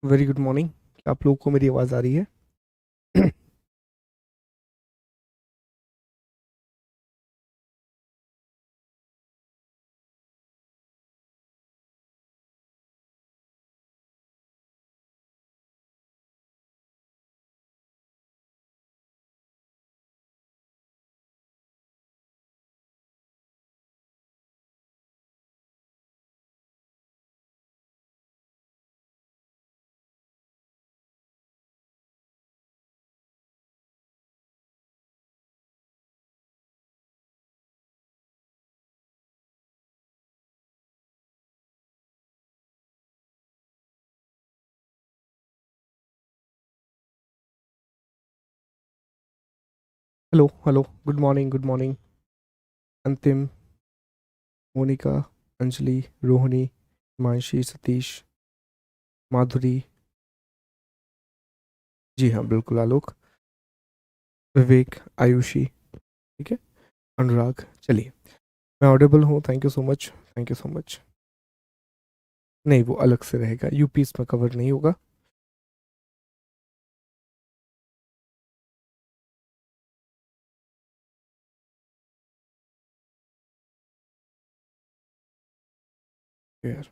Very good morning. क्या आप लोगों को मेरी आवाज़ आ रही है? Hello hello, good morning good morning. अंतिम, मोनिका, अंजलि, रोहिणी, हिमांशी, सतीश, माधुरी। जी हाँ, बिल्कुल आलोक, विवेक, आयुषी। ठीक है, अनुराग। चलिए, मैं ऑडिबल हूँ? Thank you so much, thank you so much. नहीं, वो अलग से रहेगा, यूपी इसमें कवर नहीं होगा। यार,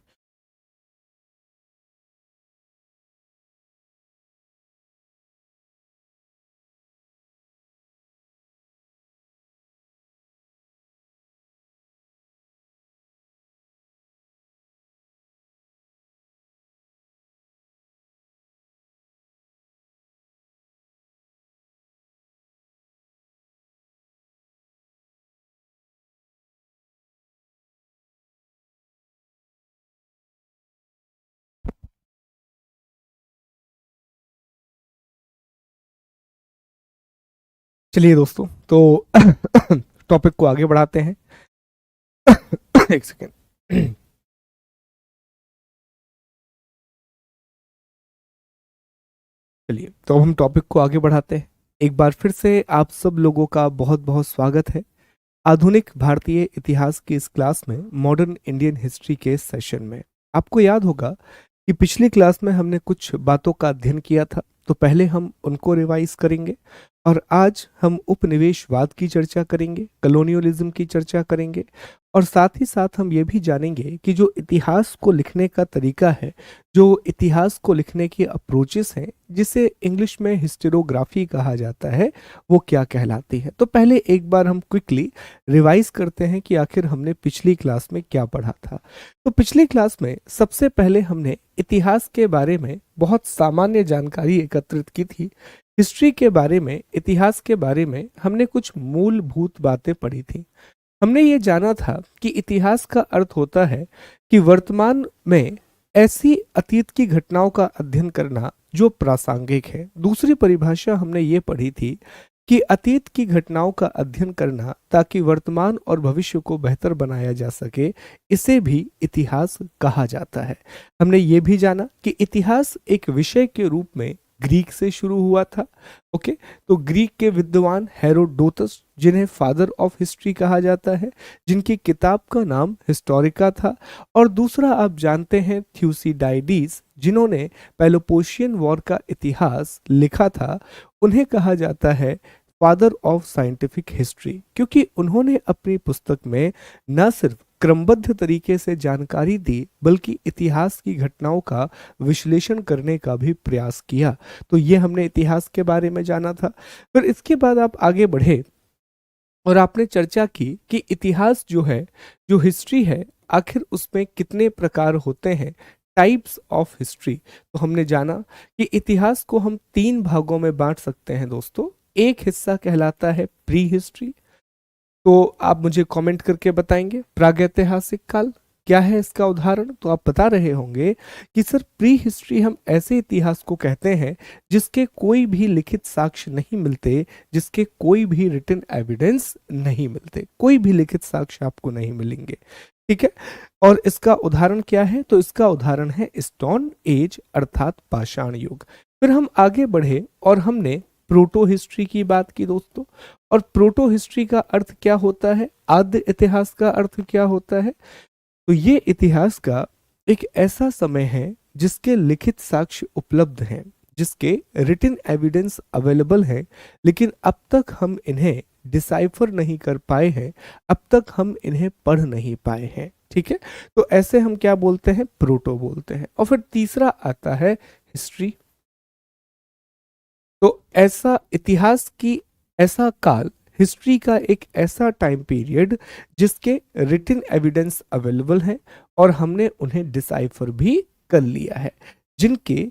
चलिए दोस्तों, तो टॉपिक को आगे बढ़ाते हैं। एक सेकेंड। चलिए, तो अब हम टॉपिक को आगे बढ़ाते हैं। एक बार फिर से आप सब लोगों का बहुत बहुत स्वागत है आधुनिक भारतीय इतिहास की इस क्लास में, मॉडर्न इंडियन हिस्ट्री के सेशन में। आपको याद होगा कि पिछली क्लास में हमने कुछ बातों का अध्ययन किया था, तो पहले हम उनको रिवाइज करेंगे और आज हम उपनिवेशवाद की चर्चा करेंगे, कलोनियलिज्म की चर्चा करेंगे और साथ ही साथ हम ये भी जानेंगे कि जो इतिहास को लिखने का तरीका है, जो इतिहास को लिखने की अप्रोचेस हैं, जिसे इंग्लिश में हिस्टोरियोग्राफी कहा जाता है, वो क्या कहलाती है। तो पहले एक बार हम क्विकली रिवाइज करते हैं कि आखिर हमने पिछली क्लास में क्या पढ़ा था। तो पिछली क्लास में सबसे पहले हमने इतिहास के बारे में बहुत सामान्य जानकारी एकत्रित की थी। हिस्ट्री के बारे में, इतिहास के बारे में हमने कुछ मूलभूत बातें पढ़ी थी। हमने ये जाना था कि इतिहास का अर्थ होता है कि वर्तमान में ऐसी अतीत की घटनाओं का अध्ययन करना जो प्रासंगिक है। दूसरी परिभाषा हमने ये पढ़ी थी कि अतीत की घटनाओं का अध्ययन करना ताकि वर्तमान और भविष्य को बेहतर बनाया जा सके, इसे भी इतिहास कहा जाता है। हमने ये भी जाना कि इतिहास एक विषय के रूप में ग्रीक से शुरू हुआ था। ओके, तो ग्रीक के विद्वान हेरोडोटस, जिन्हें फादर ऑफ हिस्ट्री कहा जाता है, जिनकी किताब का नाम हिस्टोरिका था, और दूसरा आप जानते हैं थ्यूसिडाइडिस, जिन्होंने पेलोपोशियन वॉर का इतिहास लिखा था। उन्हें कहा जाता है फादर ऑफ साइंटिफिक हिस्ट्री, क्योंकि उन्होंने अपनी पुस्तक में न सिर्फ क्रमबद्ध तरीके से जानकारी दी, बल्कि इतिहास की घटनाओं का विश्लेषण करने का भी प्रयास किया। तो ये हमने इतिहास के बारे में जाना था। फिर इसके बाद आप आगे बढ़े और आपने चर्चा की कि इतिहास जो है, जो हिस्ट्री है, आखिर उसमें कितने प्रकार होते हैं, टाइप्स ऑफ हिस्ट्री। तो हमने जाना कि इतिहास को हम तीन भागों में बांट सकते हैं दोस्तों। एक हिस्सा कहलाता है प्री हिस्ट्री। तो आप मुझे कमेंट करके बताएंगे प्रागैतिहासिक काल क्या है इसका उदाहरण। तो आप बता रहे होंगे कि सर, प्री हिस्ट्री हम ऐसे इतिहास को कहते हैं जिसके कोई भी लिखित साक्ष्य नहीं मिलते, जिसके कोई भी रिटन एविडेंस नहीं मिलते, कोई भी लिखित साक्ष्य आपको नहीं मिलेंगे। ठीक है, और इसका उदाहरण क्या है? तो इसका उदाहरण है स्टोन एज, अर्थात पाषाण युग। फिर हम आगे बढ़े और हमने प्रोटो हिस्ट्री की बात की दोस्तों। और प्रोटो हिस्ट्री का अर्थ क्या होता है, आद्य इतिहास का अर्थ क्या होता है? तो ये इतिहास का एक ऐसा समय है जिसके लिखित साक्ष्य उपलब्ध हैं, जिसके रिटन एविडेंस अवेलेबल है, लेकिन अब तक हम इन्हें डिसाइफर नहीं कर पाए हैं, अब तक हम इन्हें पढ़ नहीं पाए हैं। ठीक है, तो ऐसे हम क्या बोलते हैं, प्रोटो बोलते हैं। और फिर तीसरा आता है हिस्ट्री। तो ऐसा इतिहास की ऐसा काल, हिस्ट्री का एक ऐसा टाइम पीरियड जिसके रिटन एविडेंस अवेलेबल है और हमने उन्हें डिसाइफर भी कर लिया है, जिनके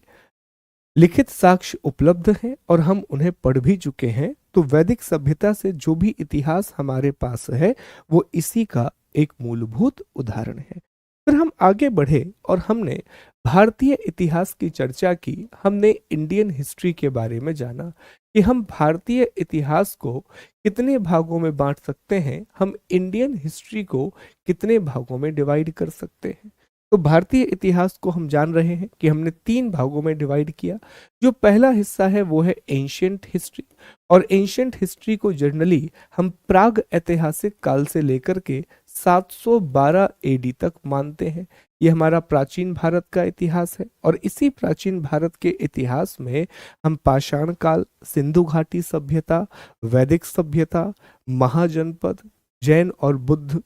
लिखित साक्ष्य उपलब्ध हैं और हम उन्हें पढ़ भी चुके हैं। तो वैदिक सभ्यता से जो भी इतिहास हमारे पास है वो इसी का एक मूलभूत उदाहरण है। फिर हम आगे बढ़े और हमने भारतीय इतिहास की चर्चा की, हमने इंडियन हिस्ट्री के बारे में जाना कि हम भारतीय इतिहास को कितने भागों में बांट सकते हैं, हम इंडियन हिस्ट्री को कितने भागों में डिवाइड कर सकते हैं। तो भारतीय इतिहास को हम जान रहे हैं कि हमने 3 भागों में डिवाइड किया। जो पहला हिस्सा है वो है एंशियंट हिस्ट्री, और एंशियंट हिस्ट्री को जनरली हम प्राग ऐतिहासिक काल से लेकर के 712 एडी तक मानते हैं। ये हमारा प्राचीन भारत का इतिहास है, और इसी प्राचीन भारत के इतिहास में हम पाषाण काल, सिंधु घाटी सभ्यता, वैदिक सभ्यता, महाजनपद, जैन और बुद्ध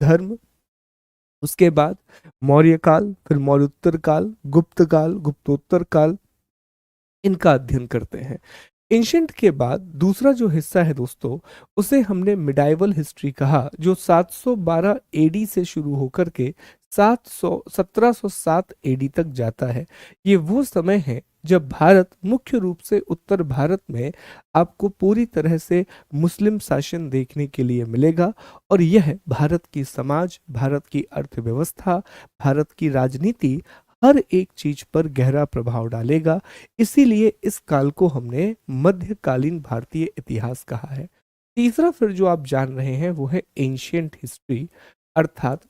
धर्म, उसके बाद मौर्य काल, फिर मौर्योत्तर काल, गुप्त काल, गुप्तोत्तर काल, इनका अध्ययन करते हैं। एंशिएंट के बाद दूसरा जो हिस्सा है दोस्तों, उसे हमने मिडाइवल हिस्ट्री कहा, जो 712 एडी से शुरू होकर के 1707 एडी तक जाता है। ये वो समय है जब भारत, मुख्य रूप से उत्तर भारत में, आपको पूरी तरह से मुस्लिम शासन देखने के लिए मिलेगा, और यह भारत की समाज, भारत की अर्थव्यवस्था, भारत की राजनीति, हर एक चीज पर गहरा प्रभाव डालेगा। इसीलिए इस काल को हमने मध्यकालीन भारतीय इतिहास कहा है। तीसरा फिर जो आप जान रहे हैं वो है एंशियंट हिस्ट्री, अर्थात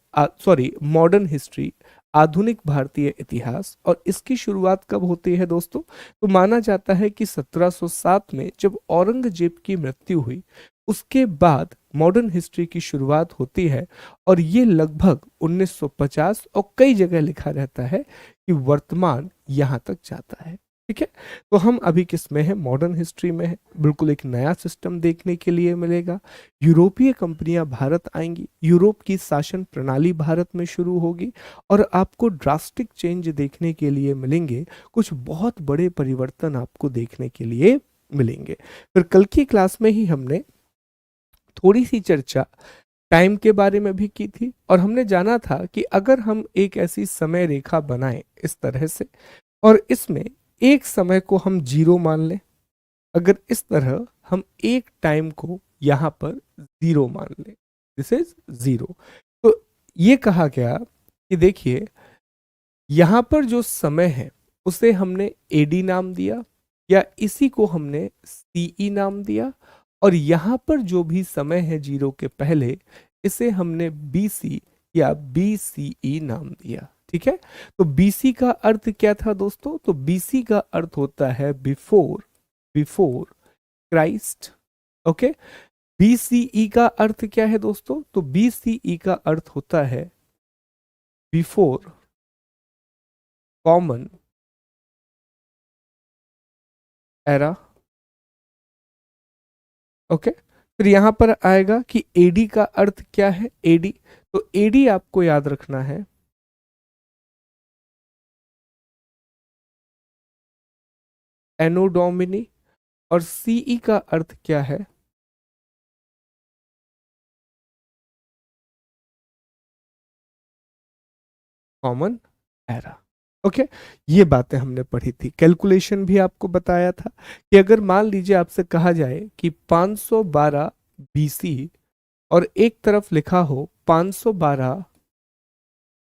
मॉडर्न हिस्ट्री, आधुनिक भारतीय इतिहास। और इसकी शुरुआत कब होती है दोस्तों, तो माना जाता है कि 1707 में जब औरंगजेब की मृत्यु हुई, उसके बाद मॉडर्न हिस्ट्री की शुरुआत होती है, और ये लगभग 1950, और कई जगह लिखा रहता है कि वर्तमान यहां तक जाता है। ठीक है, तो हम अभी किस में है, मॉडर्न हिस्ट्री में है। बिल्कुल एक नया सिस्टम देखने के लिए मिलेगा। यूरोपीय कंपनियां भारत आएंगी, यूरोप की शासन प्रणाली भारत में शुरू होगी, और आपको ड्रास्टिक चेंज देखने के लिए मिलेंगे। कुछ बहुत बड़े परिवर्तन आपको देखने के लिए मिलेंगे। फिर कल की क्लास में ही हमने थोड़ी सी चर्चा टाइम के बारे में भी की थी, और हमने जाना था कि अगर हम एक ऐसी समय रेखा बनाएं इस तरह से, और इसमें एक समय को हम 0 मान लें, अगर इस तरह हम एक टाइम को यहां पर 0 मान लें, दिस इज 0, तो ये कहा गया कि देखिए यहां पर जो समय है उसे हमने एडी नाम दिया, या इसी को हमने सीई नाम दिया, और यहां पर जो भी समय है 0 के पहले, इसे हमने बीसी या बीसीई नाम दिया। ठीक है, तो बीसी का अर्थ क्या था दोस्तों, तो बीसी का अर्थ होता है before, before Christ. Okay, BCE का अर्थ क्या है दोस्तों, तो बीसीई का अर्थ होता है बिफोर कॉमन एरा। ओके, फिर यहां पर आएगा कि एडी का अर्थ क्या है, एडी, तो एडी आपको याद रखना है एनो डोमिनी, और सीई का अर्थ क्या है, कॉमन एरा। ओके, ये बातें हमने पढ़ी थी। कैलकुलेशन भी आपको बताया था कि अगर मान लीजिए आपसे कहा जाए कि 512 बीसी और एक तरफ लिखा हो 512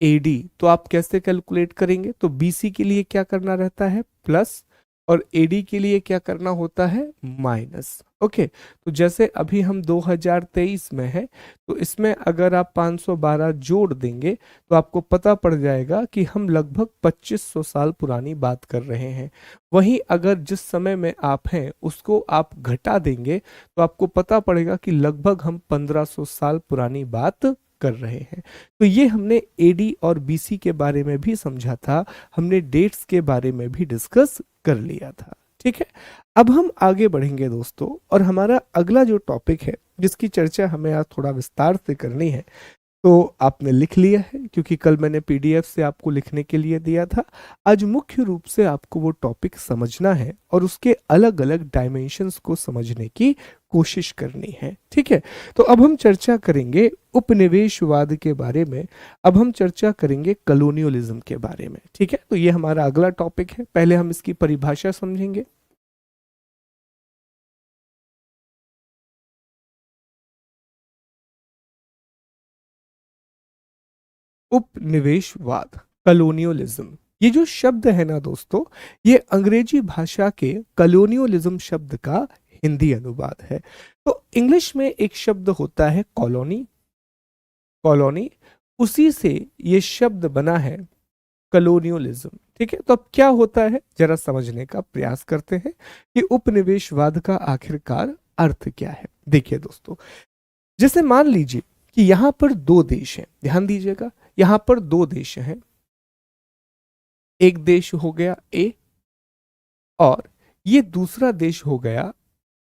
एडी, तो आप कैसे कैलकुलेट करेंगे, तो बीसी के लिए क्या करना रहता है, प्लस, और एडी के लिए क्या करना होता है, माइनस। ओके, तो जैसे अभी हम 2023 में है, तो इसमें अगर आप 512 जोड़ देंगे तो आपको पता पड़ जाएगा कि हम लगभग 2500 साल पुरानी बात कर रहे हैं। वहीं अगर जिस समय में आप हैं उसको आप घटा देंगे तो आपको पता पड़ेगा कि लगभग हम 1500 साल पुरानी बात कर रहे हैं। तो ये हमने एडी और बीसी के बारे में भी समझा था, हमने डेट्स के बारे में भी डिस्कस कर लिया था। ठीक है, अब हम आगे बढ़ेंगे दोस्तों, और हमारा अगला जो टॉपिक है जिसकी चर्चा हमें आज थोड़ा विस्तार से करनी है, तो आपने लिख लिया है क्योंकि कल मैंने पीडीएफ से आपको लिखने के लिए दिया था। आज मुख्य रूप से आपको वो टॉपिक समझना है और उसके अलग अलग डायमेंशंस को समझने की कोशिश करनी है। ठीक है, तो अब हम चर्चा करेंगे उपनिवेशवाद के बारे में, अब हम चर्चा करेंगे कॉलोनियलिज्म के बारे में। ठीक है, तो ये हमारा अगला टॉपिक है। पहले हम इसकी परिभाषा समझेंगे। उपनिवेशवाद, कॉलोनियलिज्म, ये जो शब्द है ना दोस्तों, ये अंग्रेजी भाषा के कॉलोनियलिज्म शब्द का हिंदी अनुवाद है। तो इंग्लिश में एक शब्द होता है कॉलोनी, कॉलोनी, उसी से ये शब्द बना है कॉलोनियलिज्म। ठीक है, तो अब क्या होता है जरा समझने का प्रयास करते हैं कि उपनिवेशवाद का आखिरकार अर्थ क्या है। देखिए दोस्तों, जैसे मान लीजिए कि यहां पर दो देश हैं, ध्यान दीजिएगा, यहां पर दो देश हैं, एक देश हो गया ए और ये दूसरा देश हो गया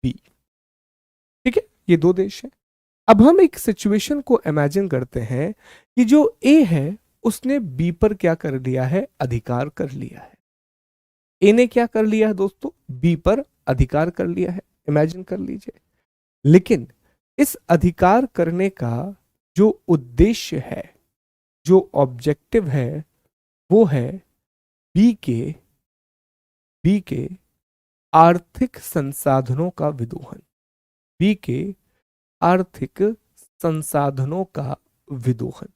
बी। ठीक है, ये दो देश हैं। अब हम एक सिचुएशन को इमेजिन करते हैं कि जो ए है उसने बी पर क्या कर लिया है, अधिकार कर लिया है। ए ने क्या कर लिया है दोस्तों, बी पर अधिकार कर लिया है, इमेजिन कर लीजिए। लेकिन इस अधिकार करने का जो उद्देश्य है, जो ऑब्जेक्टिव है, वो है बी के आर्थिक संसाधनों का विदोहन, बी के आर्थिक संसाधनों का विदोहन,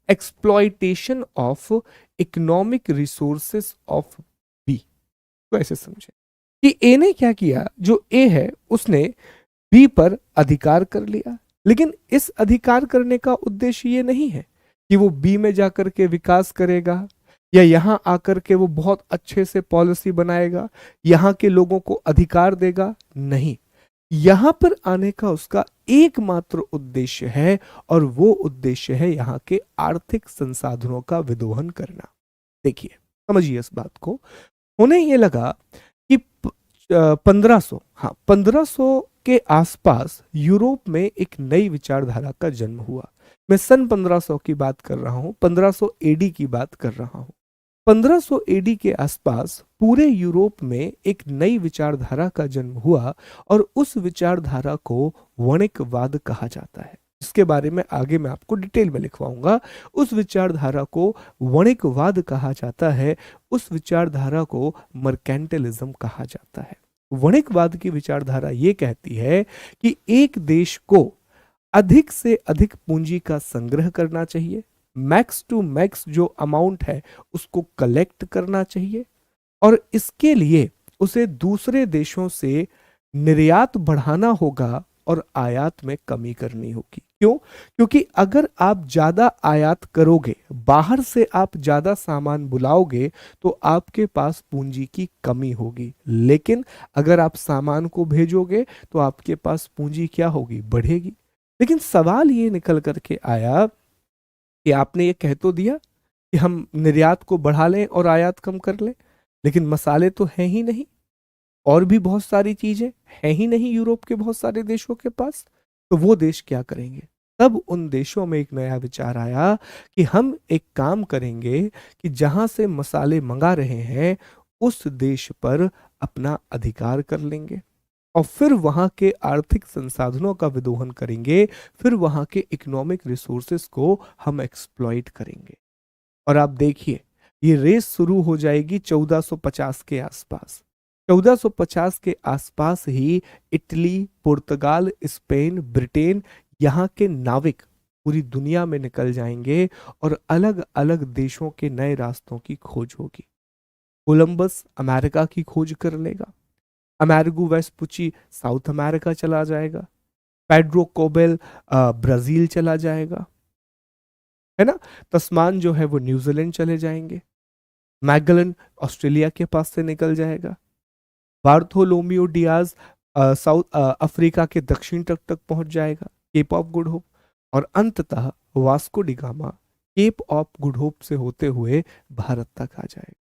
exploitation of economic resources of B. तो ऐसे समझे कि ए ने क्या किया, जो ए है उसने बी पर अधिकार कर लिया, लेकिन इस अधिकार करने का उद्देश्य ये नहीं है कि वो बी में जाकर के विकास करेगा या यहां आकर के वो बहुत अच्छे से पॉलिसी बनाएगा, यहां के लोगों को अधिकार देगा। नहीं, यहां पर आने का उसका एकमात्र उद्देश्य है और वो उद्देश्य है यहां के आर्थिक संसाधनों का विदोहन करना। देखिए, समझिए इस बात को। उन्हें ये लगा कि 1500, हाँ 1500 के आसपास यूरोप में एक नई विचारधारा का जन्म हुआ। मैं सन 1500 की बात कर रहा हूं, 1500 एडी की बात कर रहा हूं। 1500 एडी के आसपास पूरे यूरोप में एक नई विचारधारा का जन्म हुआ और उस विचारधारा को वणिकवाद कहा जाता है। इसके बारे में आगे मैं आपको डिटेल में लिखवाऊंगा। उस विचारधारा को वणिकवाद कहा जाता है, उस विचारधारा को मर्केंटिलिज्म कहा जाता है। वणिकवाद की विचारधारा ये कहती है कि एक देश को अधिक से अधिक पूंजी का संग्रह करना चाहिए, मैक्स टू मैक्स जो अमाउंट है उसको कलेक्ट करना चाहिए, और इसके लिए उसे दूसरे देशों से निर्यात बढ़ाना होगा और आयात में कमी करनी होगी। क्यों? क्योंकि अगर आप ज्यादा आयात करोगे, बाहर से आप ज्यादा सामान बुलाओगे, तो आपके पास पूंजी की कमी होगी, लेकिन अगर आप सामान को भेजोगे तो आपके पास पूंजी क्या होगी, बढ़ेगी। लेकिन सवाल ये निकल करके आया कि आपने ये कह तो दिया कि हम निर्यात को बढ़ा लें और आयात कम कर लें, लेकिन मसाले तो हैं ही नहीं, और भी बहुत सारी चीजें हैं ही नहीं यूरोप के बहुत सारे देशों के पास। तो वो देश क्या करेंगे? तब उन देशों में एक नया विचार आया कि हम एक काम करेंगे कि जहां से मसाले मंगा रहे हैं उस देश पर अपना अधिकार कर लेंगे और फिर वहां के आर्थिक संसाधनों का विदोहन करेंगे, फिर वहां के इकोनॉमिक रिसोर्सेस को हम एक्सप्लॉइट करेंगे। और आप देखिए, ये रेस शुरू हो जाएगी 1450 के आसपास। 1450 के आसपास ही इटली, पुर्तगाल, स्पेन, ब्रिटेन, यहाँ के नाविक पूरी दुनिया में निकल जाएंगे और अलग अलग देशों के नए रास्तों की खोज होगी। कोलंबस अमेरिका की खोज कर लेगा, अमेरिगो वेस्पुची साउथ अमेरिका चला जाएगा, पेड्रो कोबेल ब्राजील चला जाएगा, है ना। तस्मान जो है वो न्यूजीलैंड चले जाएंगे, मैगलन ऑस्ट्रेलिया के पास से निकल जाएगा, बार्थोलोमियो डियाज अफ्रीका के दक्षिण तट तक पहुंच जाएगा, केप ऑफ गुड होप, और अंततः Vasco da Gama Cape of Good Hope से होते हुए भारत तक आ जाएगा।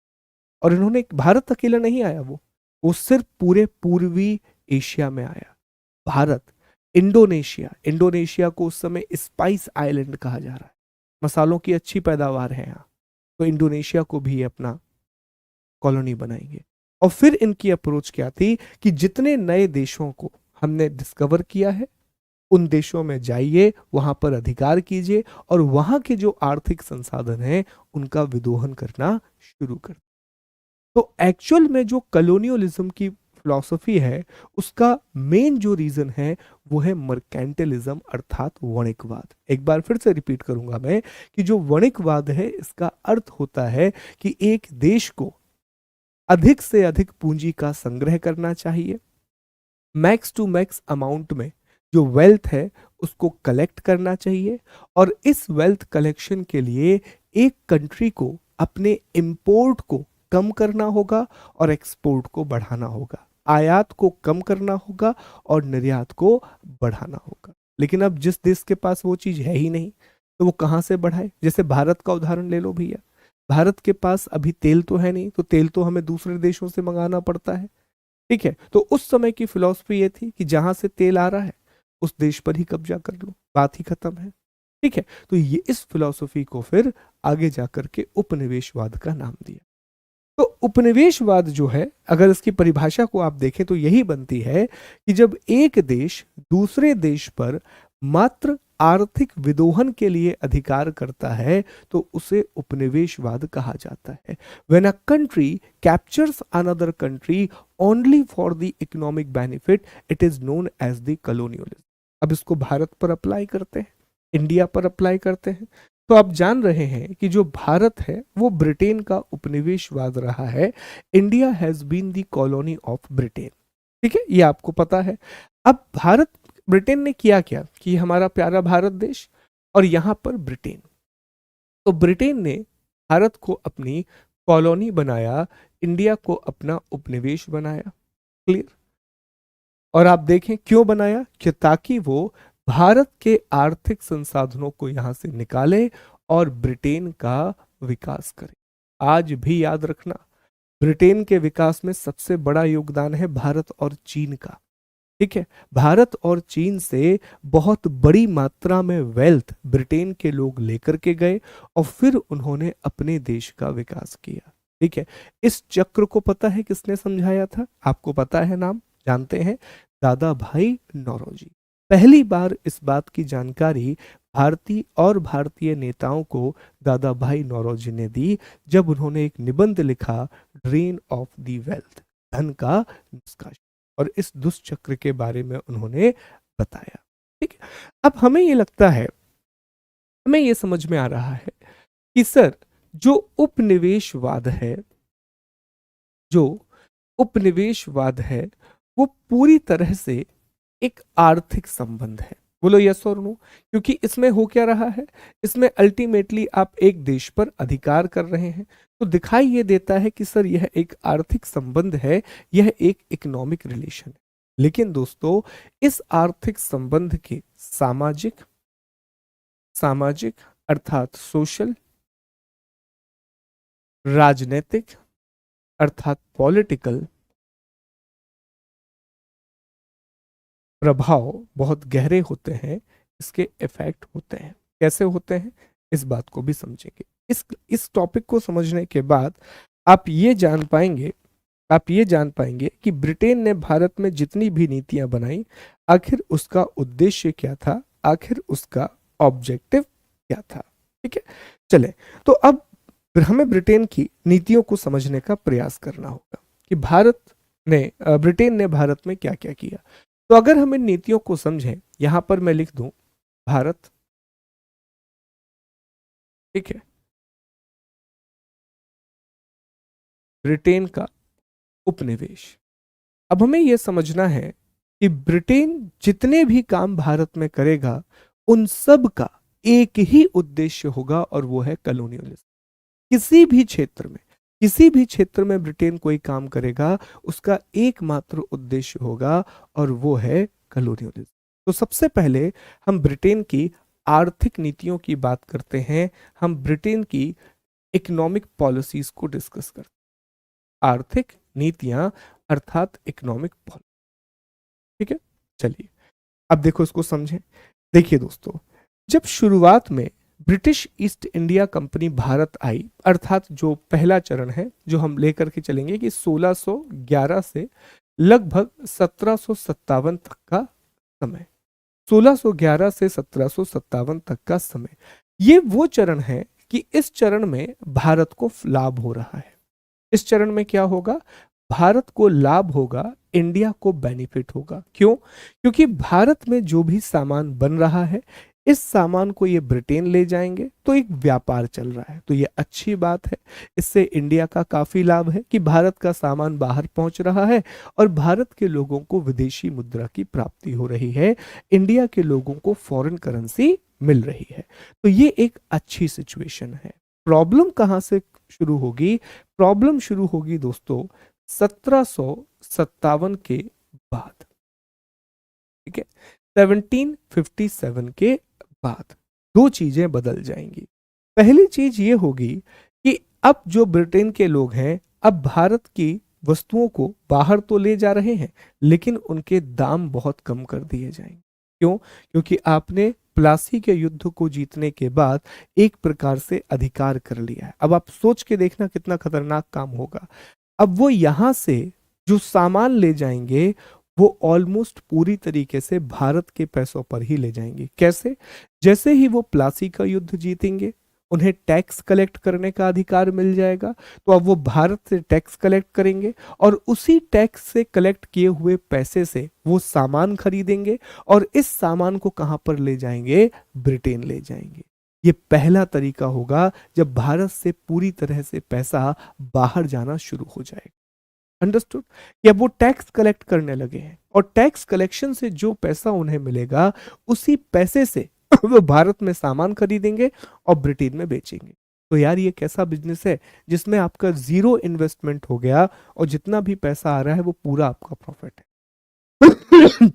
और इन्होंने भारत अकेला नहीं आया, वो सिर्फ पूरे पूर्वी एशिया में आया। भारत, इंडोनेशिया, इंडोनेशिया को उस समय स्पाइस आइलैंड कहा जा रहा है, मसालों की अच्छी पैदावार है यहाँ, तो इंडोनेशिया को भी अपना कॉलोनी बनाएंगे। और फिर इनकी अप्रोच क्या थी कि जितने नए देशों को हमने डिस्कवर किया है उन देशों में जाइए, वहां पर अधिकार कीजिए और वहां के जो आर्थिक संसाधन हैं उनका विदोहन करना शुरू कर। तो एक्चुअल में जो कॉलोनियलिज्म की फिलॉसफी है उसका मेन जो रीजन है वो है मर्केंटिलिज्म अर्थात वणिकवाद। एक बार फिर से रिपीट करूंगा मैं कि जो वणिकवाद है इसका अर्थ होता है कि एक देश को अधिक से अधिक पूंजी का संग्रह करना चाहिए, मैक्स टू मैक्स अमाउंट में जो वेल्थ है उसको कलेक्ट करना चाहिए, और इस वेल्थ कलेक्शन के लिए एक कंट्री को अपने इंपोर्ट को कम करना होगा और एक्सपोर्ट को बढ़ाना होगा, आयात को कम करना होगा और निर्यात को बढ़ाना होगा। लेकिन अब जिस देश के पास वो चीज है ही नहीं तो वो कहां से बढ़ाए? जैसे भारत का उदाहरण ले लो भैया, भारत के पास अभी तेल तो है नहीं, तो तेल तो हमें दूसरे देशों से मंगाना पड़ता है। ठीक है, तो उस समय की फिलॉसफी ये थी कि जहां से तेल आ रहा है उस देश पर ही कब्जा कर लो, बात ही खत्म है। ठीक है, तो ये इस फिलॉसफी को फिर आगे जाकर के उपनिवेशवाद का नाम दिया। तो उपनिवेशवाद जो है, अगर इसकी परिभाषा को आप देखें तो यही बनती है कि जब एक देश दूसरे देश पर मात्र आर्थिक विदोहन के लिए अधिकार करता है तो उसे उपनिवेशवाद कहा जाता है। When a country captures another country only for the economic benefit it is known as the colonialism. अब इसको भारत पर अप्लाई करते हैं, इंडिया पर अप्लाई करते हैं, तो आप जान रहे हैं कि जो भारत है वो ब्रिटेन का उपनिवेशवाद रहा है। India has been the colony of Britain. ठीक है, ये आपको पता है। अब भारत, ब्रिटेन ने किया क्या कि हमारा प्यारा भारत देश और यहां पर ब्रिटेन, तो ब्रिटेन ने भारत को अपनी कॉलोनी बनाया, इंडिया को अपना उपनिवेश बनाया। क्लियर? और आप देखें क्यों बनाया, कि ताकि वो भारत के आर्थिक संसाधनों को यहां से निकाले और ब्रिटेन का विकास करे। आज भी याद रखना, ब्रिटेन के विकास में सबसे बड़ा योगदान है भारत और चीन का। ठीक है, भारत और चीन से बहुत बड़ी मात्रा में वेल्थ ब्रिटेन के लोग लेकर के गए और फिर उन्होंने अपने देश का विकास किया। ठीक है, इस चक्र को पता है किसने समझाया था? आपको पता है, नाम जानते हैं, दादा भाई नौरोजी। पहली बार इस बात की जानकारी भारतीय और भारतीय नेताओं को दादा भाई नौरोजी ने दी जब उन्होंने एक निबंध लिखा, ड्रेन ऑफ द वेल्थ, धन का निष्कासन, और इस दुष्चक्र के बारे में उन्होंने बताया। ठीक है, अब हमें ये लगता है, हमें ये समझ में आ रहा है कि सर जो उपनिवेशवाद है, जो उपनिवेशवाद है वो पूरी तरह से एक आर्थिक संबंध है। बोलो यस और नो? क्योंकि इसमें हो क्या रहा है, इसमें अल्टीमेटली आप एक देश पर अधिकार कर रहे हैं, तो दिखाई ये देता है कि सर यह एक आर्थिक संबंध है, यह एक इकोनॉमिक रिलेशन है। लेकिन दोस्तों, इस आर्थिक संबंध के सामाजिक सामाजिक अर्थात सोशल, राजनीतिक अर्थात पॉलिटिकल प्रभाव बहुत गहरे होते हैं, इसके इफेक्ट होते हैं। कैसे होते हैं इस बात को भी समझेंगे। इस टॉपिक को समझने के बाद आप ये जान पाएंगे, कि ब्रिटेन ने भारत में जितनी भी नीतियां बनाई आखिर उसका उद्देश्य क्या था, आखिर उसका ऑब्जेक्टिव क्या था। ठीक है, चले तो अब हमें ब्रिटेन की नीतियों को समझने का प्रयास करना होगा कि ब्रिटेन ने भारत में क्या क्या किया। तो अगर हम इन नीतियों को समझें, यहां पर मैं लिख दूं भारत, ठीक है, ब्रिटेन का उपनिवेश। अब हमें यह समझना है कि ब्रिटेन जितने भी काम भारत में करेगा उन सब का एक ही उद्देश्य होगा और वो है कॉलोनियलिज्म। किसी भी क्षेत्र में किसी भी क्षेत्र में ब्रिटेन कोई काम करेगा, उसका एकमात्र उद्देश्य होगा और वो है कॉलोनियलिज्म। तो सबसे पहले हम ब्रिटेन की आर्थिक नीतियों की बात करते हैं, हम ब्रिटेन की इकोनॉमिक पॉलिसीज को डिस्कस करते हैं। आर्थिक नीतियां अर्थात इकोनॉमिक पॉलिसी। ठीक है, चलिए अब देखो इसको समझें। देखिए दोस्तों, जब शुरुआत में British East India company Bharat आई, अर्थात जो पहला चरण है जो हम लेकर के चलेंगे कि 1611 से लगभग 1757 तक का समय, 1611 से 1757 तक का समय, ये वो चरण है कि इस चरण में भारत को लाभ हो रहा है। इस चरण में क्या होगा? भारत को लाभ होगा, इंडिया को बेनिफिट होगा। क्यों? क्योंकि भारत में जो भी सामान बन रहा है, इस सामान को ये ब्रिटेन ले जाएंगे, तो एक व्यापार चल रहा है, तो ये अच्छी बात है। इससे इंडिया का काफी लाभ है कि भारत का सामान बाहर पहुंच रहा है और भारत के लोगों को विदेशी मुद्रा की प्राप्ति हो रही है, इंडिया के लोगों को फॉरेन करेंसी मिल रही है। तो ये एक अच्छी सिचुएशन है। प्रॉब्लम कहां से शुरू होगी? प्रॉब्लम शुरू होगी दोस्तों 1757 के बाद। ठीक है, 1757 के बाद दो चीजें बदल जाएंगी। पहली चीज ये होगी कि अब जो ब्रिटेन के लोग हैं, अब भारत की वस्तुओं को बाहर तो ले जा रहे हैं, लेकिन उनके दाम बहुत कम कर दिए जाएंगे। क्यों? क्योंकि आपने प्लासी के युद्ध को जीतने के बाद एक प्रकार से अधिकार कर लिया है। अब आप सोच के देखना कितना खतरनाक काम होगा। अब वो यहां से जो सामान ले जाएंगे, वो ऑलमोस्ट पूरी तरीके से भारत के पैसों पर ही ले जाएंगे। कैसे? जैसे ही वो प्लासी का युद्ध जीतेंगे, उन्हें टैक्स कलेक्ट करने का अधिकार मिल जाएगा, तो अब वो भारत से टैक्स कलेक्ट करेंगे और उसी टैक्स से कलेक्ट किए हुए पैसे से वो सामान खरीदेंगे और इस सामान को कहां पर ले जाएंगे? ब्रिटेन ले जाएंगे। ये पहला तरीका होगा जब भारत से पूरी तरह से पैसा बाहर जाना शुरू हो जाएगा। अंडरस्टूड? या वो टैक्स कलेक्ट करने लगे हैं और टैक्स कलेक्शन से जो पैसा उन्हें मिलेगा, उसी पैसे से वो भारत में सामान खरीदेंगे और ब्रिटेन में बेचेंगे। तो यार ये कैसा बिजनेस है जिसमें आपका जीरो इन्वेस्टमेंट हो गया और जितना भी पैसा आ रहा है वो पूरा आपका प्रॉफिट है।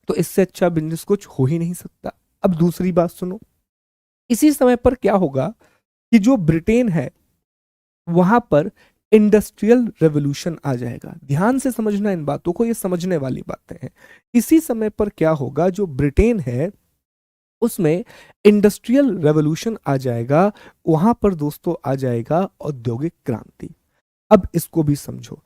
तो इससे अच्छा बिजनेस कुछ हो ही नहीं सकता। अब दूसरी बात सुनो, इसी समय पर क्या होगा कि जो ब्रिटेन है वहां पर इंडस्ट्रियल रेवोल्यूशन आ जाएगा। ध्यान से समझना इन बातों को, ये समझने वाली बातें हैं। इसी समय पर क्या होगा, जो ब्रिटेन है उसमें इंडस्ट्रियल रेवोल्यूशन आ जाएगा। वहां पर दोस्तों आ जाएगा औद्योगिक क्रांति। अब इसको भी समझो,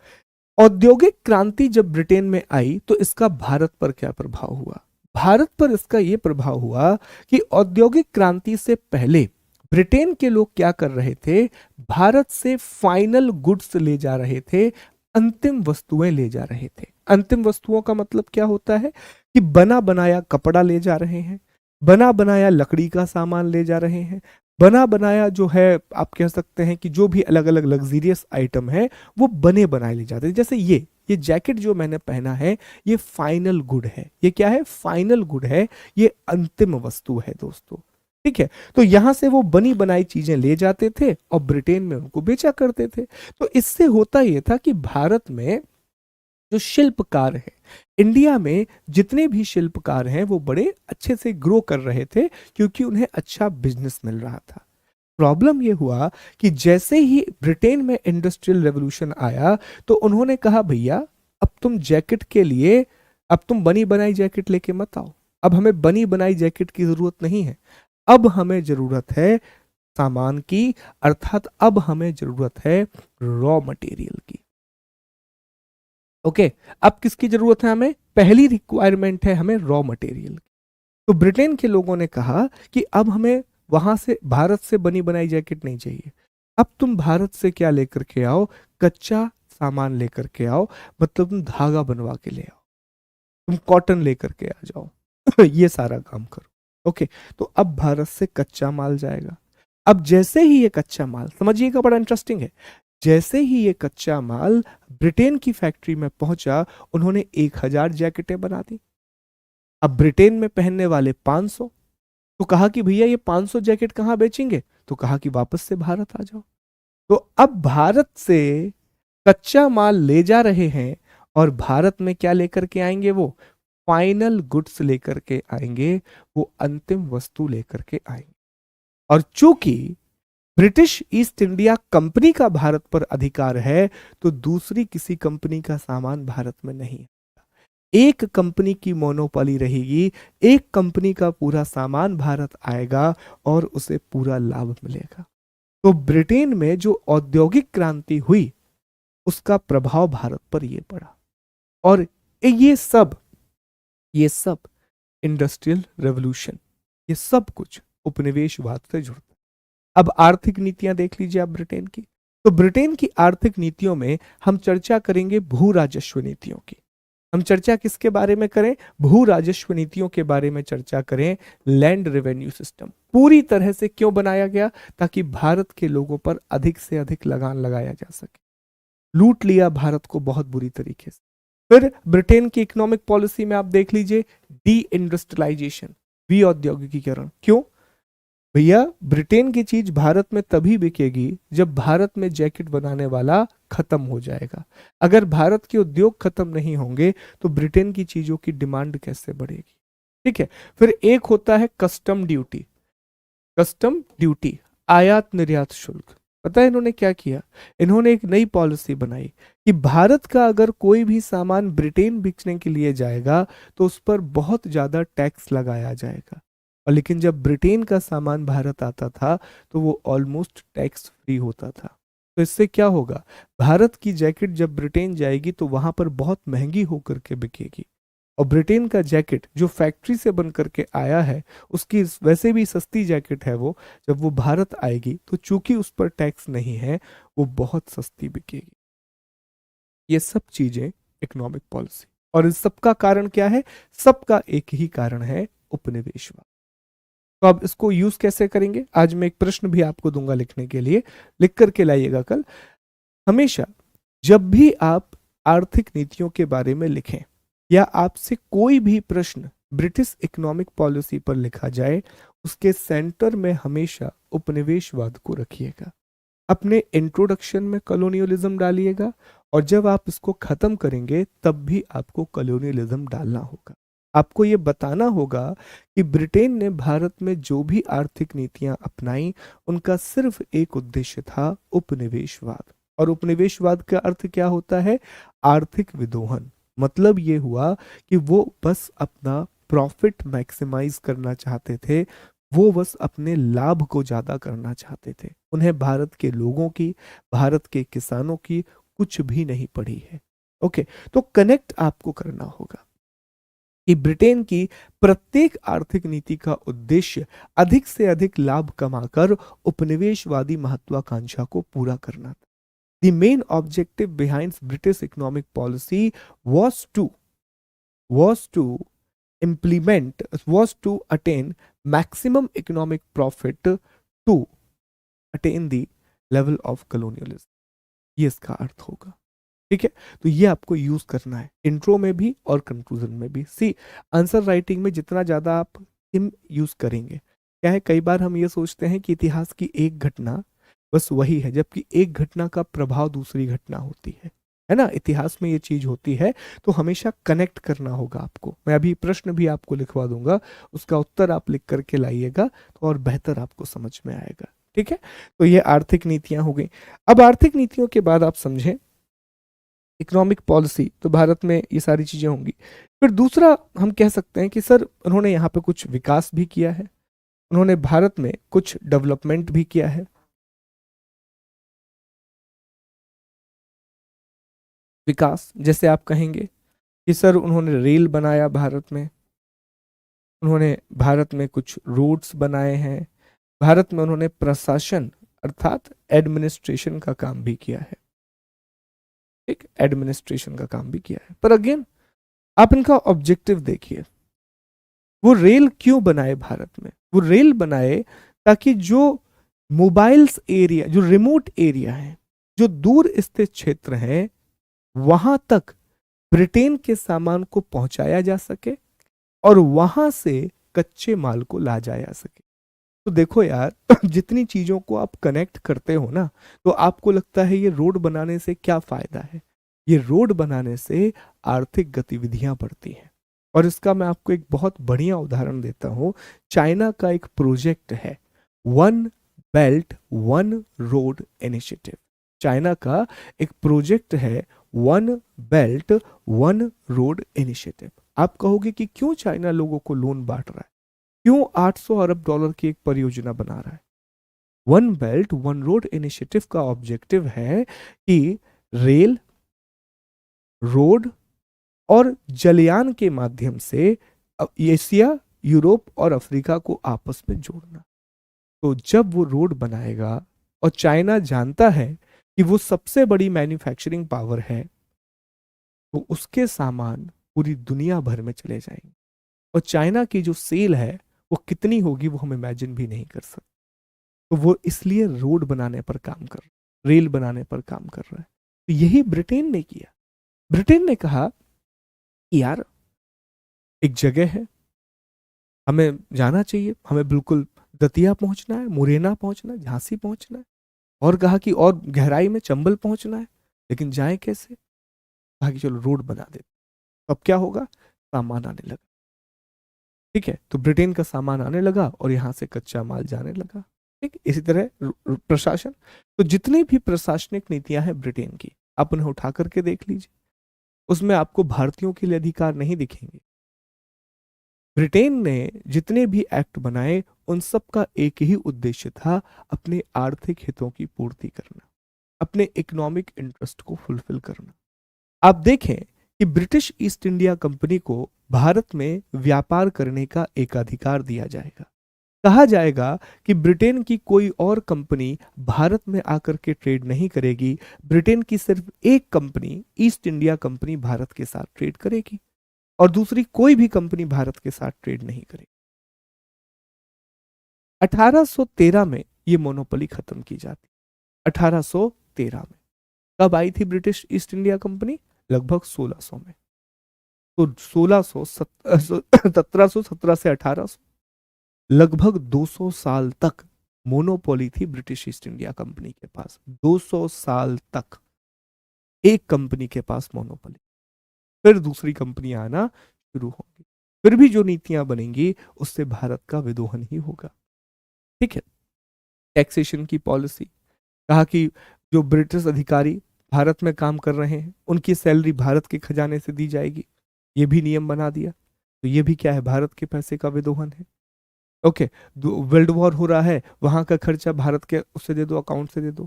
औद्योगिक क्रांति जब ब्रिटेन में आई तो इसका भारत पर क्या प्रभाव हुआ? भारत पर इसका यह प्रभाव हुआ कि औद्योगिक क्रांति से पहले ब्रिटेन के लोग क्या कर रहे थे? भारत से फाइनल गुड्स ले जा रहे थे, अंतिम वस्तुएं ले जा रहे थे। अंतिम वस्तुओं का मतलब क्या होता है कि बना बनाया कपड़ा ले जा रहे हैं, बना बनाया लकड़ी का सामान ले जा रहे हैं, बना बनाया जो है आप कह सकते हैं कि जो भी अलग अलग लग्जरियस आइटम है वो बने बनाए ले जाते हैं। जैसे ये जैकेट जो मैंने पहना है, ये फाइनल गुड है। ये क्या है? फाइनल गुड है, ये अंतिम वस्तु है दोस्तों। ठीक है, तो यहां से वो बनी बनाई चीजें ले जाते थे और ब्रिटेन में उनको बेचा करते थे। तो इससे होता यह था कि भारत में जो शिल्पकार है, इंडिया में जितने भी शिल्पकार हैं वो बड़े अच्छे से ग्रो कर रहे थे क्योंकि उन्हें अच्छा बिजनेस मिल रहा था। प्रॉब्लम ये हुआ कि जैसे ही ब्रिटेन में इंडस्ट्रियल रेवोल्यूशन आया तो उन्होंने कहा भैया अब तुम जैकेट के लिए, अब तुम बनी बनाई जैकेट लेके मत आओ, अब हमें बनी बनाई जैकेट की जरूरत नहीं है, अब हमें जरूरत है सामान की, अर्थात अब हमें जरूरत है रॉ मटेरियल की। ओके, अब किसकी जरूरत है हमें? पहली रिक्वायरमेंट है हमें रॉ मटेरियल की। तो ब्रिटेन के लोगों ने कहा कि अब हमें वहां से भारत से बनी बनाई जैकेट नहीं चाहिए, अब तुम भारत से क्या लेकर के आओ? कच्चा सामान लेकर के आओ, मतलब तुम धागा बनवा के ले आओ, तुम कॉटन लेकर के आ जाओ। ये सारा काम करो। ओके, तो अब भारत से कच्चा माल जाएगा। अब जैसे ही ये कच्चा माल, समझिएगा बड़ा इंटरेस्टिंग है, जैसे ही ये कच्चा माल ब्रिटेन की फैक्ट्री में पहुंचा, उन्होंने 1000 जैकेटें बना दी। अब ब्रिटेन में पहनने वाले 500, तो कहा कि भैया ये 500 जैकेट कहां बेचेंगे? तो कहा कि वापस से भारत आ जाओ। तो अब भारत से कच्चा माल ले जा रहे हैं और भारत में क्या लेकर के आएंगे? वो फाइनल गुड्स लेकर के आएंगे, वो अंतिम वस्तु लेकर के आएंगे। और चूंकि ब्रिटिश ईस्ट इंडिया कंपनी का भारत पर अधिकार है, तो दूसरी किसी कंपनी का सामान भारत में नहीं है। एक कंपनी की मोनोपोली रहेगी, एक कंपनी का पूरा सामान भारत आएगा और उसे पूरा लाभ मिलेगा। तो ब्रिटेन में जो औद्योगिक क्रांति हुई, उसका प्रभाव भारत पर ये पड़ा। और ये सब इंडस्ट्रियल रेवोल्यूशन, ये सब कुछ उपनिवेशवाद से जुड़ता है। अब आर्थिक नीतियां देख लीजिए आप ब्रिटेन की। तो ब्रिटेन की आर्थिक नीतियों में हम चर्चा करेंगे भू राजस्व नीतियों की। हम चर्चा किसके बारे में करें? भू राजस्व नीतियों के बारे में चर्चा करें। लैंड रेवेन्यू सिस्टम पूरी तरह से क्यों बनाया गया? ताकि भारत के लोगों पर अधिक से अधिक लगान लगाया जा सके। लूट लिया भारत को बहुत बुरी तरीके से। फिर ब्रिटेन की इकोनॉमिक पॉलिसी में आप देख लीजिए डी इंडस्ट्रियलाइजेशन, विऔद्योगिकीकरण। क्यों भैया? ब्रिटेन की चीज भारत में तभी बिकेगी जब भारत में जैकेट बनाने वाला खत्म हो जाएगा। अगर भारत के उद्योग खत्म नहीं होंगे तो ब्रिटेन की चीजों की डिमांड कैसे बढ़ेगी? ठीक है। फिर एक होता है कस्टम ड्यूटी। कस्टम ड्यूटी, आयात निर्यात शुल्क। पता है इन्होंने क्या किया? इन्होंने एक नई पॉलिसी बनाई कि भारत का अगर कोई भी सामान ब्रिटेन बेचने के लिए जाएगा तो उस पर बहुत ज्यादा टैक्स लगाया जाएगा। और लेकिन जब ब्रिटेन का सामान भारत आता था तो वो ऑलमोस्ट टैक्स फ्री होता था। तो इससे क्या होगा? भारत की जैकेट जब ब्रिटेन जाएगी तो वहां पर बहुत महंगी होकर के बिकेगी। और ब्रिटेन का जैकेट जो फैक्ट्री से बन करके आया है, उसकी वैसे भी सस्ती जैकेट है वो, जब वो भारत आएगी तो चूंकि उस पर टैक्स नहीं है, वो बहुत सस्ती बिकेगी। ये सब चीजें इकोनॉमिक पॉलिसी। और इस सबका कारण क्या है? सबका एक ही कारण है, उपनिवेशवाद। तो अब इसको यूज कैसे करेंगे? आज मैं एक प्रश्न भी आपको दूंगा लिखने के लिए, लिख करके लाइएगा कल। हमेशा जब भी आप आर्थिक नीतियों के बारे में लिखें या आपसे कोई भी प्रश्न ब्रिटिश इकोनॉमिक पॉलिसी पर लिखा जाए, उसके सेंटर में हमेशा उपनिवेशवाद को रखिएगा। अपने इंट्रोडक्शन में कॉलोनियलिज्म डालिएगा और जब आप इसको खत्म करेंगे तब भी आपको कॉलोनियलिज्म डालना होगा। आपको ये बताना होगा कि ब्रिटेन ने भारत में जो भी आर्थिक नीतियां अपनाई, उनका सिर्फ एक उद्देश्य था, उपनिवेशवाद। और उपनिवेशवाद का अर्थ क्या होता है? आर्थिक विदोहन। मतलब ये हुआ कि वो बस अपना प्रॉफिट मैक्सिमाइज करना चाहते थे, वो बस अपने लाभ को ज्यादा करना चाहते थे। उन्हें भारत के लोगों की, भारत के किसानों की कुछ भी नहीं पड़ी है। ओके, तो कनेक्ट आपको करना होगा कि ब्रिटेन की प्रत्येक आर्थिक नीति का उद्देश्य अधिक से अधिक लाभ कमाकर उपनिवेशवादी महत्वाकांक्षा को पूरा करना था। The main objective behind British economic policy was to attain maximum economic profit to attain the level of colonialism। ये इसका अर्थ होगा। ठीक है, तो ये आपको यूज करना है इंट्रो में भी और कंक्लूजन में भी। सी, आंसर राइटिंग में जितना ज्यादा आप हिम यूज करेंगे, क्या है, कई बार हम ये सोचते हैं कि इतिहास की एक घटना बस वही है, जबकि एक घटना का प्रभाव दूसरी घटना होती है ना। इतिहास में ये चीज होती है, तो हमेशा कनेक्ट करना होगा आपको। मैं अभी प्रश्न भी आपको लिखवा दूंगा, उसका उत्तर आप लिख करके लाइएगा तो और बेहतर आपको समझ में आएगा। ठीक है, तो ये आर्थिक नीतियां हो गई। अब आर्थिक नीतियों के बाद आप समझें इकोनॉमिक पॉलिसी, तो भारत में ये सारी चीजें होंगी। फिर दूसरा हम कह सकते हैं कि सर उन्होंने यहाँ पे कुछ विकास भी किया है, उन्होंने भारत में कुछ डेवलपमेंट भी किया है। विकास जैसे आप कहेंगे कि सर उन्होंने रेल बनाया भारत में, उन्होंने भारत में कुछ रोड्स बनाए हैं, भारत में उन्होंने प्रशासन अर्थात एडमिनिस्ट्रेशन का काम भी किया है। एक एडमिनिस्ट्रेशन का काम भी किया है। पर अगेन आप इनका ऑब्जेक्टिव देखिए, वो रेल क्यों बनाए भारत में? वो रेल बनाए ताकि जो मोबाइल्स एरिया, जो रिमोट एरिया है, जो दूर स्थित क्षेत्र हैं, वहां तक ब्रिटेन के सामान को पहुंचाया जा सके और वहां से कच्चे माल को ला जाया सके। तो देखो यार, जितनी चीजों को आप कनेक्ट करते हो ना, तो आपको लगता है ये रोड बनाने से क्या फायदा है। ये रोड बनाने से आर्थिक गतिविधियां बढ़ती हैं। और इसका मैं आपको एक बहुत बढ़िया उदाहरण देता हूं। चाइना का एक प्रोजेक्ट है, one belt one road initiative. China का एक प्रोजेक्ट है, one belt one road initiative. आप कहोगे कि क्यों चाइना लोगों को लोन बांट रहा है, क्यों 800 अरब डॉलर की एक परियोजना बना रहा है। One belt one road initiative का ऑब्जेक्टिव है कि रेल, रोड और जलयान के माध्यम से एशिया, यूरोप और अफ्रीका को आपस में जोड़ना। तो जब वो रोड बनाएगा, और चाइना जानता है कि वो सबसे बड़ी मैन्युफैक्चरिंग पावर है, तो उसके सामान पूरी दुनिया भर में चले जाएंगे। और चाइना की जो सेल है वो कितनी होगी वो हम इमेजिन भी नहीं कर सकते। तो वो इसलिए रोड बनाने पर काम कर रहा है, रेल बनाने पर काम कर रहा है। तो यही ब्रिटेन ने किया। ब्रिटेन ने कहा कि यार, एक जगह है, हमें जाना चाहिए, हमें बिल्कुल दतिया पहुंचना है, मुरैना पहुंचना है, झांसी पहुंचना है, और कहा कि और गहराई में चंबल पहुंचना है। लेकिन जाए कैसे? कहा कि चलो रोड बना देते। अब क्या होगा? सामान आने लगा। ठीक है, तो ब्रिटेन का सामान आने लगा और यहां से कच्चा माल जाने लगा। ठीक, इसी तरह प्रशासन। तो जितनी भी प्रशासनिक नीतियां हैं ब्रिटेन की, आप उन्हें उठा करके देख लीजिए, उसमें आपको भारतीयों के लिए अधिकार नहीं दिखेंगे। ब्रिटेन ने जितने भी एक्ट बनाए, उन सब का एक ही उद्देश्य था, अपने आर्थिक हितों की पूर्ति करना, अपने इकोनॉमिक इंटरेस्ट को फुलफिल करना। आप देखें कि ब्रिटिश ईस्ट इंडिया कंपनी को भारत में व्यापार करने का एकाधिकार दिया जाएगा। कहा जाएगा कि ब्रिटेन की कोई और कंपनी भारत में आकर के ट्रेड नहीं करेगी, ब्रिटेन की सिर्फ एक company, east India company, Bharat के साथ ट्रेड करेगी और दूसरी कोई भी कंपनी भारत के साथ ट्रेड नहीं करेगी। 1813 में ये मोनोपोली खत्म की जाती। 1813 में कब आई थी ब्रिटिश ईस्ट इंडिया कंपनी? लगभग 1600 में। तो 1717 से 1800, लगभग 200 साल तक मोनोपोली थी ब्रिटिश ईस्ट इंडिया कंपनी के पास। 200 साल तक एक कंपनी के पास मोनोपोली। फिर दूसरी कंपनियां आना शुरू होंगी, फिर भी जो नीतियां बनेंगी उससे भारत का विदोहन ही होगा। ठीक है, टैक्सेशन की पॉलिसी, कहा कि जो ब्रिटिश अधिकारी भारत में काम कर रहे हैं उनकी सैलरी भारत के खजाने से दी जाएगी, ये भी नियम बना दिया। तो ये भी क्या है? भारत के पैसे का विदोहन है। ओके, वर्ल्ड वॉर हो रहा है, वहां का खर्चा भारत के उससे दे दो, अकाउंट से दे दो,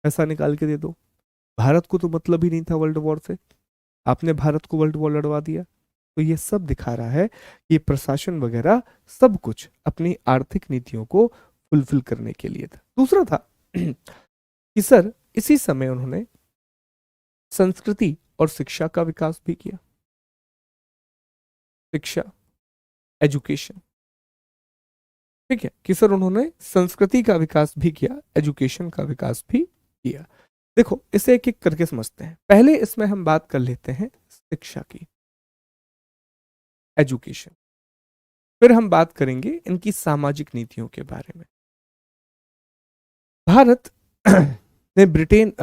पैसा निकाल के दे दो। भारत को तो मतलब ही नहीं था वर्ल्ड वॉर से, आपने भारत को वर्ल्ड वॉर लड़वा दिया। तो ये सब दिखा रहा है कि प्रशासन वगैरह सब कुछ अपनी आर्थिक नीतियों को फुलफिल करने के लिए था। दूसरा था कि सर इसी समय उन्होंने संस्कृति और शिक्षा का विकास भी किया। शिक्षा, एजुकेशन। ठीक है, कि सर उन्होंने संस्कृति का विकास भी किया, एजुकेशन का विकास भी किया। देखो, इसे एक एक करके समझते हैं। पहले इसमें हम बात कर लेते हैं शिक्षा की, एजुकेशन। फिर हम बात करेंगे इनकी सामाजिक नीतियों के बारे में। भारत ने ब्रिटेन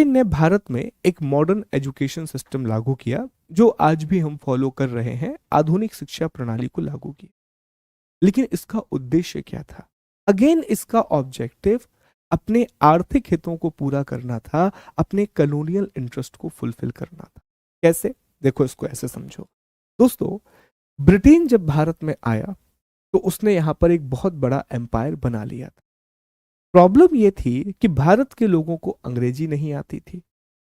ने भारत में एक मॉडर्न एजुकेशन सिस्टम लागू किया, जो आज भी हम फॉलो कर रहे हैं, आधुनिक शिक्षा प्रणाली को लागू किया। लेकिन इसका उद्देश्य क्या था? अगेन इसका ऑब्जेक्टिव अपने आर्थिक हितों को पूरा करना था, अपने कॉलोनियल इंटरेस्ट को फुलफिल करना था। कैसे? देखो, इसको ऐसे समझो दोस्तों। ब्रिटेन जब भारत में आया तो उसने यहां पर एक बहुत बड़ा एम्पायर बना लिया था। प्रॉब्लम यह थी कि भारत के लोगों को अंग्रेजी नहीं आती थी।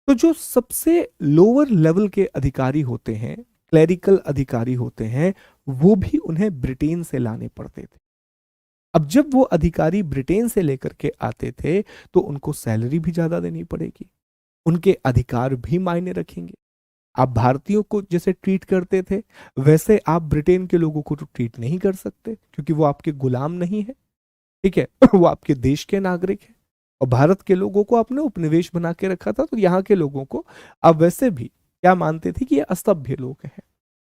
तो जो सबसे लोअर लेवल के अधिकारी होते हैं, क्लरिकल अधिकारी होते हैं, वो भी उन्हें ब्रिटेन से लाने पड़ते थे। अब जब वो अधिकारी ब्रिटेन से लेकर के आते थे तो उनको सैलरी भी ज्यादा देनी पड़ेगी, उनके अधिकार भी मायने रखेंगे। आप भारतीयों को जैसे ट्रीट करते थे वैसे आप ब्रिटेन के लोगों को तो ट्रीट नहीं कर सकते, क्योंकि वो आपके गुलाम नहीं है। ठीक है, वो आपके देश के नागरिक हैं। और भारत के लोगों को आपने उपनिवेश बना के रखा था, तो यहाँ के लोगों को आप वैसे भी क्या मानते थे कि ये असभ्य लोग हैं।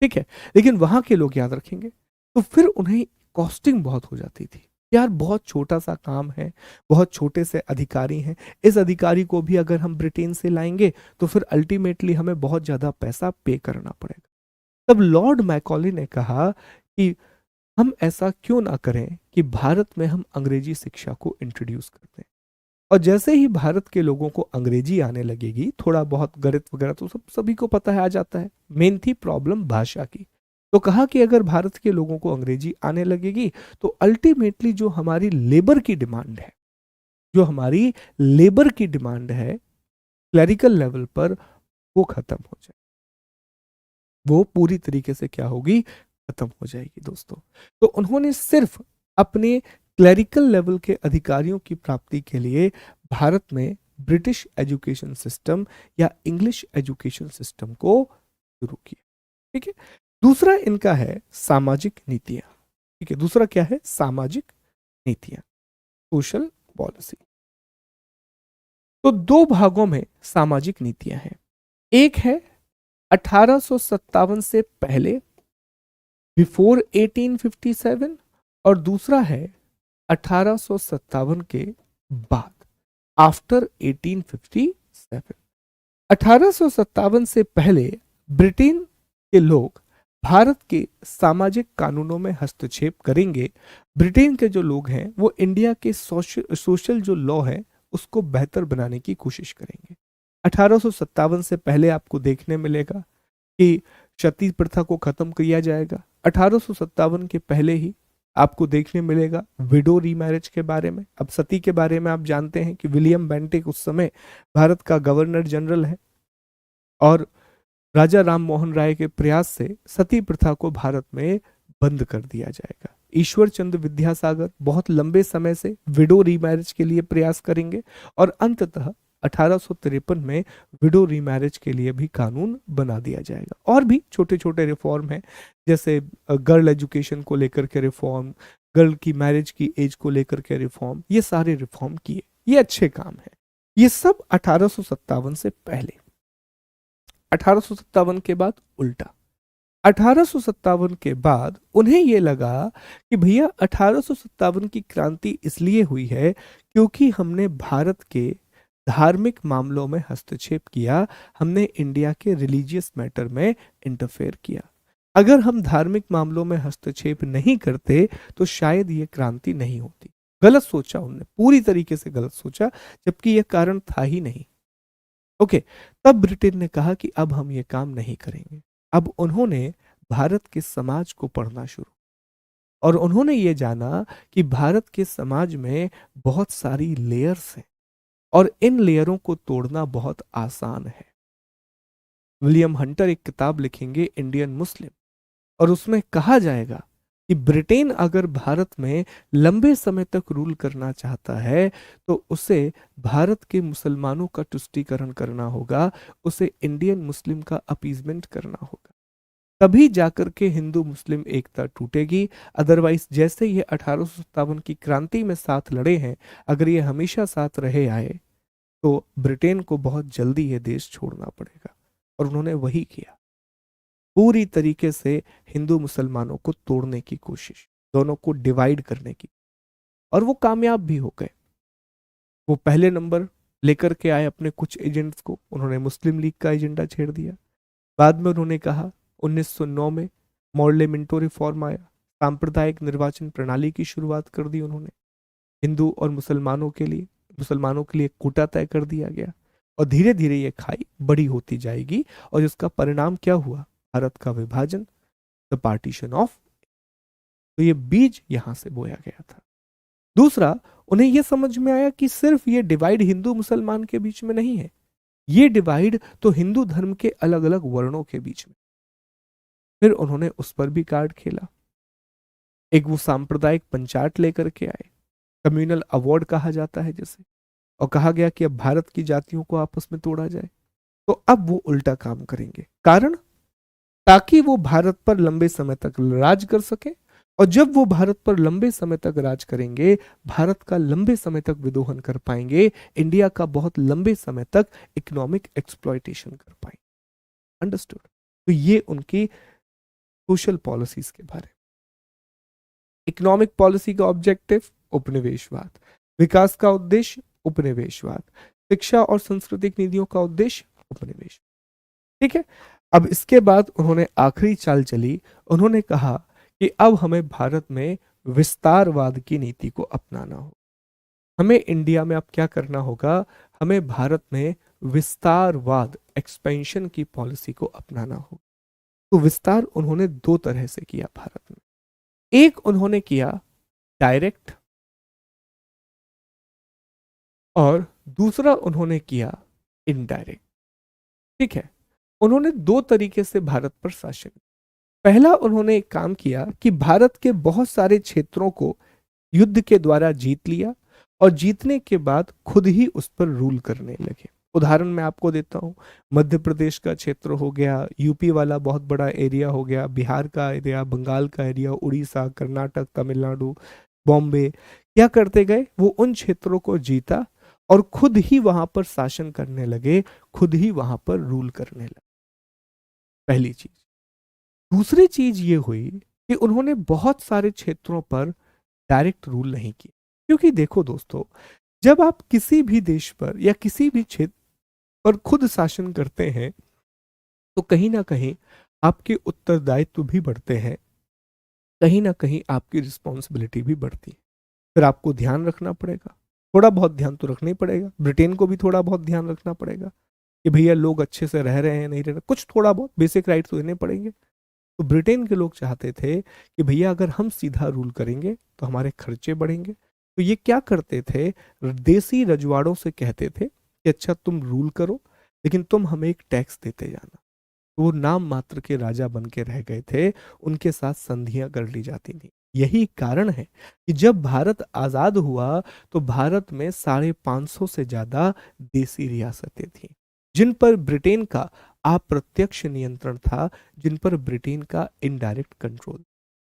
ठीक है, लेकिन वहां के लोग याद रखेंगे। तो फिर उन्हें कॉस्टिंग बहुत हो जाती थी। यार बहुत छोटा सा काम है, बहुत छोटे से अधिकारी हैं, इस अधिकारी को भी अगर हम ब्रिटेन से लाएंगे तो फिर अल्टीमेटली हमें बहुत ज़्यादा पैसा पे करना पड़ेगा। तब लॉर्ड मैकॉले ने कहा कि हम ऐसा क्यों ना करें कि भारत में हम अंग्रेजी शिक्षा को इंट्रोड्यूस कर दें। और जैसे ही भारत के लोगों को अंग्रेजी आने लगेगी, थोड़ा बहुत गणित वगैरह तो सब सभी को पता है, आ जाता है, मेन थी प्रॉब्लम भाषा की। तो कहा कि अगर भारत के लोगों को अंग्रेजी आने लगेगी तो अल्टीमेटली जो हमारी लेबर की डिमांड है, जो हमारी लेबर की डिमांड है क्लरिकल लेवल पर, वो खत्म हो जाए, वो पूरी तरीके से क्या होगी, खत्म हो जाएगी दोस्तों। तो उन्होंने सिर्फ अपने क्लरिकल लेवल के अधिकारियों की प्राप्ति के लिए भारत में ब्रिटिश एजुकेशन सिस्टम या इंग्लिश एजुकेशन सिस्टम को शुरू किया। ठीक है। दूसरा इनका है सामाजिक नीतियां। ठीक है, दूसरा क्या है, सामाजिक नीतियां, सोशल पॉलिसी। तो दो भागों में सामाजिक नीतियां हैं। एक है 1857 से पहले, बिफोर 1857, और दूसरा है 1857 के बाद, आफ्टर 1857। 1857 से पहले ब्रिटेन के लोग भारत के सामाजिक कानूनों में हस्तक्षेप करेंगे। ब्रिटेन के जो लोग हैं वो इंडिया के सोशल जो लॉ है उसको बेहतर बनाने की कोशिश करेंगे। 1857 से पहले आपको देखने मिलेगा कि सती प्रथा को खत्म किया जाएगा। 1857 के पहले ही आपको देखने मिलेगा विडो रीमैरिज के बारे में। अब सती के बारे में आप जानते हैं कि विलियम बेंटिक उस समय भारत का गवर्नर जनरल है, और राजा राम मोहन राय के प्रयास से सती प्रथा को भारत में बंद कर दिया जाएगा। ईश्वर चंद्र विद्यासागर बहुत लंबे समय से विडो रीमैरिज के लिए प्रयास करेंगे, और अंततः 1853 में विडो रीमैरिज के लिए भी कानून बना दिया जाएगा। और भी छोटे छोटे रिफॉर्म हैं, जैसे गर्ल एजुकेशन को लेकर के रिफॉर्म, गर्ल की मैरिज की एज को लेकर के रिफॉर्म, ये सारे रिफॉर्म किए, ये अच्छे काम हैं। ये सब 1857 से पहले। 1857 के बाद उल्टा, 1857 के बाद उन्हें यह लगा कि भैया 1857 की क्रांति इसलिए हुई है क्योंकि हमने भारत के धार्मिक मामलों में हस्तक्षेप किया, हमने इंडिया के रिलीजियस मैटर में इंटरफेयर किया। अगर हम धार्मिक मामलों में हस्तक्षेप नहीं करते तो शायद ये क्रांति नहीं होती। गलत सोचा उन्होंने, पूरी तरीके से गलत सोचा, जबकि यह कारण था ही नहीं। ओके, तब ब्रिटेन ने कहा कि अब हम ये काम नहीं करेंगे। अब उन्होंने भारत के समाज को पढ़ना शुरू, और उन्होंने ये जाना कि भारत के समाज में बहुत सारी लेयर्स हैं और इन लेयरों को तोड़ना बहुत आसान है। विलियम हंटर एक किताब लिखेंगे इंडियन मुस्लिम, और उसमें कहा जाएगा कि ब्रिटेन अगर भारत में लंबे समय तक रूल करना चाहता है तो उसे भारत के मुसलमानों का तुष्टीकरण करना होगा, उसे इंडियन मुस्लिम का अपीजमेंट करना होगा, तभी जाकर के हिंदू मुस्लिम एकता टूटेगी। अदरवाइज जैसे ये 1857 की क्रांति में साथ लड़े हैं, अगर ये हमेशा साथ रहे आए तो ब्रिटेन को बहुत जल्दी ये देश छोड़ना पड़ेगा। और उन्होंने वही किया, पूरी तरीके से हिंदू मुसलमानों को तोड़ने की कोशिश, दोनों को डिवाइड करने की, और वो कामयाब भी हो गए। वो पहले नंबर लेकर के आए अपने कुछ एजेंट्स को, उन्होंने मुस्लिम लीग का एजेंडा छेड़ दिया। बाद में उन्होंने कहा 1909 में मॉर्लेमेंटो रिफॉर्म आया, सांप्रदायिक निर्वाचन प्रणाली की शुरुआत कर दी उन्होंने। हिंदू और मुसलमानों के लिए कोटा तय कर दिया गया, और धीरे धीरे ये खाई बड़ी होती जाएगी, और इसका परिणाम क्या हुआ, भारत का विभाजन, द पार्टीशन ऑफ। तो ये बीज यहां से बोया गया था। दूसरा, उन्हें यह समझ में आया कि सिर्फ ये डिवाइड हिंदू मुसलमान के बीच में नहीं है, ये डिवाइड तो हिंदू धर्म के अलग अलग वर्णों के बीच में। फिर उन्होंने उस पर भी कार्ड खेला। एक वो सांप्रदायिक पंचायत लेकर के आए, कम्युनल अवार्ड कहा जाता है जिसे, और कहा गया कि अब भारत की जातियों को आपस में तोड़ा जाए। तो अब वो उल्टा काम करेंगे, कारण ताकि वो भारत पर लंबे समय तक राज कर सके, और जब वो भारत पर लंबे समय तक राज करेंगे, भारत का लंबे समय तक विदोहन कर पाएंगे, इंडिया का बहुत लंबे समय तक इकोनॉमिक एक्सप्लॉयटेशन कर पाएंगे। अंडरस्टूड? तो ये उनकी सोशल पॉलिसीज के बारे में। इकोनॉमिक पॉलिसी का ऑब्जेक्टिव उपनिवेशवाद, विकास का उद्देश्य उपनिवेशवाद, शिक्षा और सांस्कृतिक नीतियों का उद्देश्य उपनिवेश। ठीक है। अब इसके बाद उन्होंने आखिरी चाल चली, उन्होंने कहा कि अब हमें भारत में विस्तारवाद की नीति को अपनाना हो। हमें इंडिया में अब क्या करना होगा, हमें भारत में विस्तारवाद एक्सपेंशन की पॉलिसी को अपनाना होगा। तो विस्तार उन्होंने दो तरह से किया भारत में। एक उन्होंने किया डायरेक्ट और दूसरा उन्होंने किया इनडायरेक्ट। ठीक है। उन्होंने दो तरीके से भारत पर शासन। पहला उन्होंने एक काम किया कि भारत के बहुत सारे क्षेत्रों को युद्ध के द्वारा जीत लिया और जीतने के बाद खुद ही उस पर रूल करने लगे। उदाहरण मैं आपको देता हूं, मध्य प्रदेश का क्षेत्र हो गया, यूपी वाला बहुत बड़ा एरिया हो गया, बिहार का एरिया, बंगाल का एरिया, उड़ीसा, कर्नाटक, तमिलनाडु, बॉम्बे। क्या करते गए, वो उन क्षेत्रों को जीता और खुद ही वहां पर शासन करने लगे, खुद ही वहां पर रूल करने लगे। पहली चीज। दूसरी चीज ये हुई कि उन्होंने बहुत सारे क्षेत्रों पर डायरेक्ट रूल नहीं किया। क्योंकि देखो दोस्तों, जब आप किसी भी देश पर या किसी भी क्षेत्र पर खुद शासन करते हैं तो कहीं ना कहीं आपके उत्तरदायित्व भी बढ़ते हैं, कहीं ना कहीं आपकी रिस्पॉन्सिबिलिटी भी बढ़ती है। फिर आपको ध्यान रखना पड़ेगा, थोड़ा बहुत ध्यान तो रखना ही पड़ेगा। ब्रिटेन को भी थोड़ा बहुत ध्यान रखना पड़ेगा कि भैया लोग अच्छे से रह रहे हैं नहीं रह रहे, कुछ थोड़ा बहुत बेसिक राइट्स तो देने पड़ेंगे। तो ब्रिटेन के लोग चाहते थे कि भैया अगर हम सीधा रूल करेंगे तो हमारे खर्चे बढ़ेंगे। तो ये क्या करते थे, देसी रजवाड़ों से कहते थे कि अच्छा तुम रूल करो लेकिन तुम हमें एक टैक्स देते जाना। तो वो नाम मात्र के राजा बन के रह गए थे, उनके साथ संधियां कर ली जाती थी। यही कारण है कि जब भारत आजाद हुआ तो भारत में 550 से ज्यादा देसी रियासतें थी जिन पर ब्रिटेन का अप्रत्यक्ष नियंत्रण था, जिन पर ब्रिटेन का इनडायरेक्ट कंट्रोल।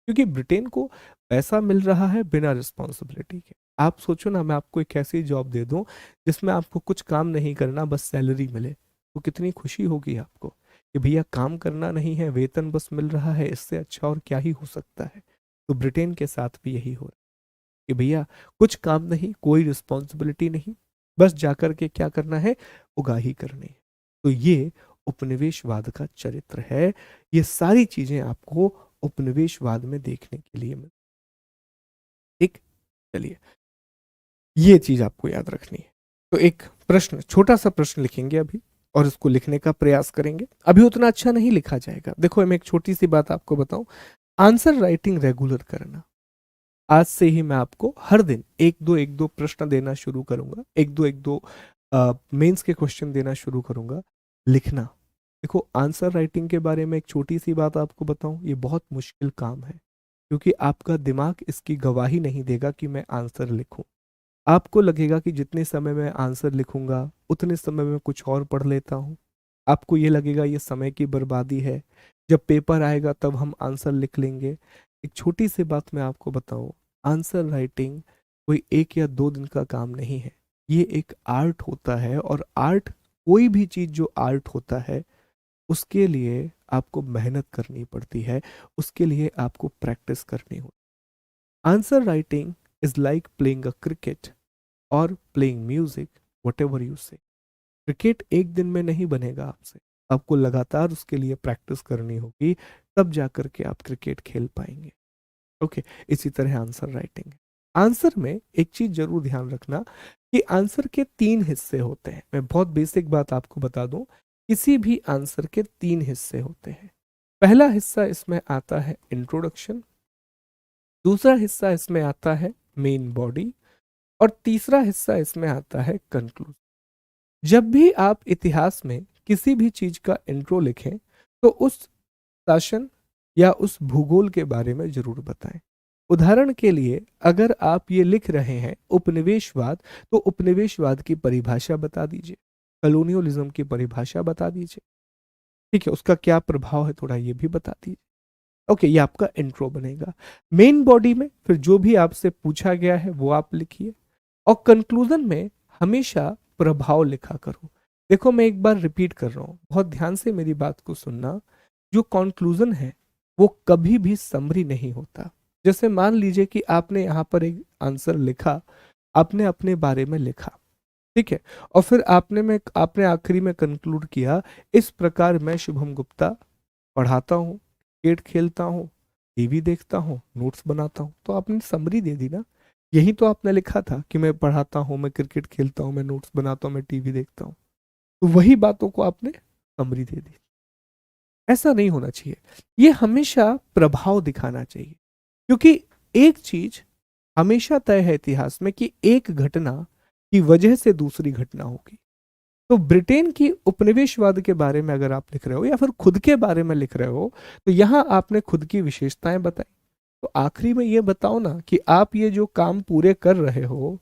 क्योंकि ब्रिटेन को पैसा मिल रहा है बिना रिस्पॉन्सिबिलिटी के। आप सोचो ना, मैं आपको एक ऐसी जॉब दे दूं जिसमें आपको कुछ काम नहीं करना, बस सैलरी मिले, तो कितनी खुशी होगी आपको कि भैया काम करना नहीं है, वेतन बस मिल रहा है, इससे अच्छा और क्या ही हो सकता है। तो ब्रिटेन के साथ भी यही हो रहा है कि भैया कुछ काम नहीं, कोई रिस्पॉन्सिबिलिटी नहीं, बस जाकर के क्या करना है, उगाही करनी है। तो ये उपनिवेशवाद का चरित्र है। ये सारी चीजें आपको उपनिवेशवाद में देखने के लिए मिल। ठीक। चलिए, ये चीज आपको याद रखनी है। तो एक प्रश्न, छोटा सा प्रश्न लिखेंगे अभी और इसको लिखने का प्रयास करेंगे। अभी उतना अच्छा नहीं लिखा जाएगा। देखो मैं एक छोटी सी बात आपको बताऊं, आंसर राइटिंग रेगुलर करना। आज से ही मैं आपको हर दिन एक दो प्रश्न देना शुरू करूंगा, एक दो मेंस के क्वेश्चन देना शुरू करूंगा। लिखना। देखो आंसर राइटिंग के बारे में एक छोटी सी बात आपको बताऊं, ये बहुत मुश्किल काम है क्योंकि आपका दिमाग इसकी गवाही नहीं देगा कि मैं आंसर लिखूं। आपको लगेगा कि जितने समय में आंसर लिखूंगा उतने समय में कुछ और पढ़ लेता हूं। आपको ये लगेगा ये समय की बर्बादी है, जब पेपर आएगा तब हम आंसर लिख लेंगे। एक छोटी सी बात मैं आपको बताऊं, आंसर राइटिंग कोई 1 या 2 दिन का काम नहीं है। ये एक आर्ट होता है और आर्ट, कोई भी चीज जो आर्ट होता है उसके लिए आपको मेहनत करनी पड़ती है, उसके लिए आपको प्रैक्टिस करनी होती है। Answer writing is like playing a cricket और playing music, whatever you say. Cricket एक दिन में नहीं बनेगा आपसे, आपको लगातार उसके लिए प्रैक्टिस करनी होगी, तब जाकर के आप क्रिकेट खेल पाएंगे। ओके। इसी तरह आंसर राइटिंग। आंसर में एक चीज जरूर ध्यान रखना कि आंसर के 3 हिस्से होते हैं। मैं बहुत बेसिक बात आपको बता दूं, किसी भी आंसर के 3 हिस्से होते हैं। पहला हिस्सा इसमें आता है इंट्रोडक्शन, दूसरा हिस्सा इसमें आता है मेन बॉडी और तीसरा हिस्सा इसमें आता है कंक्लूजन। जब भी आप इतिहास में किसी भी चीज का इंट्रो लिखें तो उस शासन या उस भूगोल के बारे में जरूर बताएं। उदाहरण के लिए अगर आप ये लिख रहे हैं उपनिवेशवाद, तो उपनिवेशवाद की परिभाषा बता दीजिए, कॉलोनियलिज्म की परिभाषा बता दीजिए। ठीक है, उसका क्या प्रभाव है थोड़ा ये भी बता दीजिए। ओके, ये आपका इंट्रो बनेगा। मेन बॉडी में फिर जो भी आपसे पूछा गया है वो आप लिखिए और कंक्लूजन में हमेशा प्रभाव लिखा करो। देखो मैं एक बार रिपीट कर रहा हूं, बहुत ध्यान से मेरी बात को सुनना। जो कंक्लूजन है वो कभी भी समरी नहीं होता, जैसे मान लीजिए कि आपने यहाँ पर एक आंसर लिखा, आपने अपने बारे में लिखा, ठीक है, और फिर आपने आखिरी में कंक्लूड किया, इस प्रकार मैं शुभम गुप्ता पढ़ाता हूँ, क्रिकेट खेलता हूँ, टीवी देखता हूँ, नोट्स बनाता हूँ। तो आपने समरी दे दी ना, यही तो आपने लिखा था कि मैं पढ़ाता हूँ, मैं क्रिकेट खेलता हूँ, मैं नोट्स बनाता हूँ, मैं टीवी देखता हूँ। तो वही बातों को आपने समरी दे दी। ऐसा नहीं होना चाहिए, ये हमेशा प्रभाव दिखाना चाहिए, क्योंकि एक चीज हमेशा तय है इतिहास में कि एक घटना की वजह से दूसरी घटना होगी। तो ब्रिटेन की उपनिवेशवाद के बारे में अगर आप लिख रहे हो या फिर खुद के बारे में लिख रहे हो, तो यहां आपने खुद की विशेषताएं बताई। तो आखिरी में ये बताओ ना कि आप ये जो काम पूरे कर रहे हो,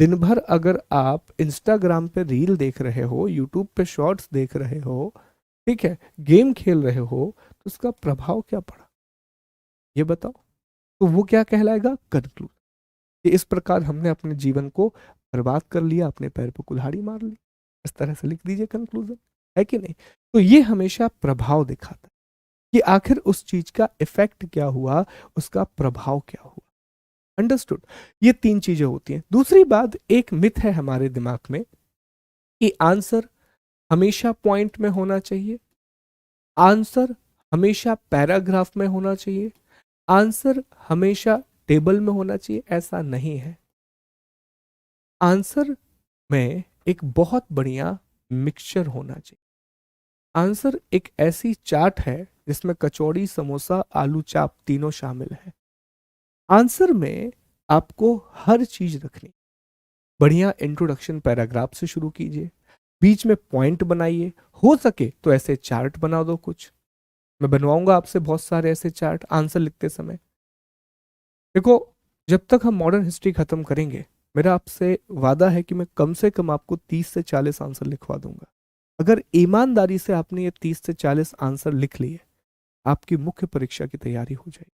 दिन भर अगर आप इंस्टाग्राम पे रील देख रहे हो, यूट्यूब पे शॉर्ट्स देख रहे हो, ठीक है, गेम खेल रहे हो, तो उसका प्रभाव क्या पड़ा, ये बताओ। तो वो क्या कहलाएगा, कंक्लूड। कि इस प्रकार हमने अपने जीवन को बर्बाद कर लिया, अपने पैर पर कुल्हाड़ी मार ली, इस तरह से लिख दीजिए कंक्लूजन, है कि नहीं। तो ये हमेशा प्रभाव दिखाता है कि आखिर उस चीज का इफेक्ट क्या हुआ, उसका प्रभाव क्या हुआ। अंडरस्टूड। ये तीन चीजें होती हैं। दूसरी बात, एक मिथ है हमारे दिमाग में कि आंसर हमेशा पॉइंट में होना चाहिए, आंसर हमेशा पैराग्राफ में होना चाहिए, आंसर हमेशा टेबल में होना चाहिए। ऐसा नहीं है। आंसर में एक बहुत बढ़िया मिक्सचर होना चाहिए। आंसर एक ऐसी चाट है जिसमें कचौड़ी, समोसा, आलू चाप तीनों शामिल है। आंसर में आपको हर चीज रखनी। बढ़िया इंट्रोडक्शन पैराग्राफ से शुरू कीजिए, बीच में पॉइंट बनाइए, हो सके तो ऐसे चार्ट बना दो कुछ। मैं बनवाऊंगा आपसे बहुत सारे ऐसे चार्ट आंसर लिखते समय। देखो, जब तक हम मॉडर्न हिस्ट्री खत्म करेंगे, मेरा आपसे वादा है कि मैं कम से कम आपको 30 से 40 आंसर लिखवा दूंगा। अगर ईमानदारी से आपने ये 30 से 40 आंसर लिख लिए, आपकी मुख्य परीक्षा की तैयारी हो जाएगी।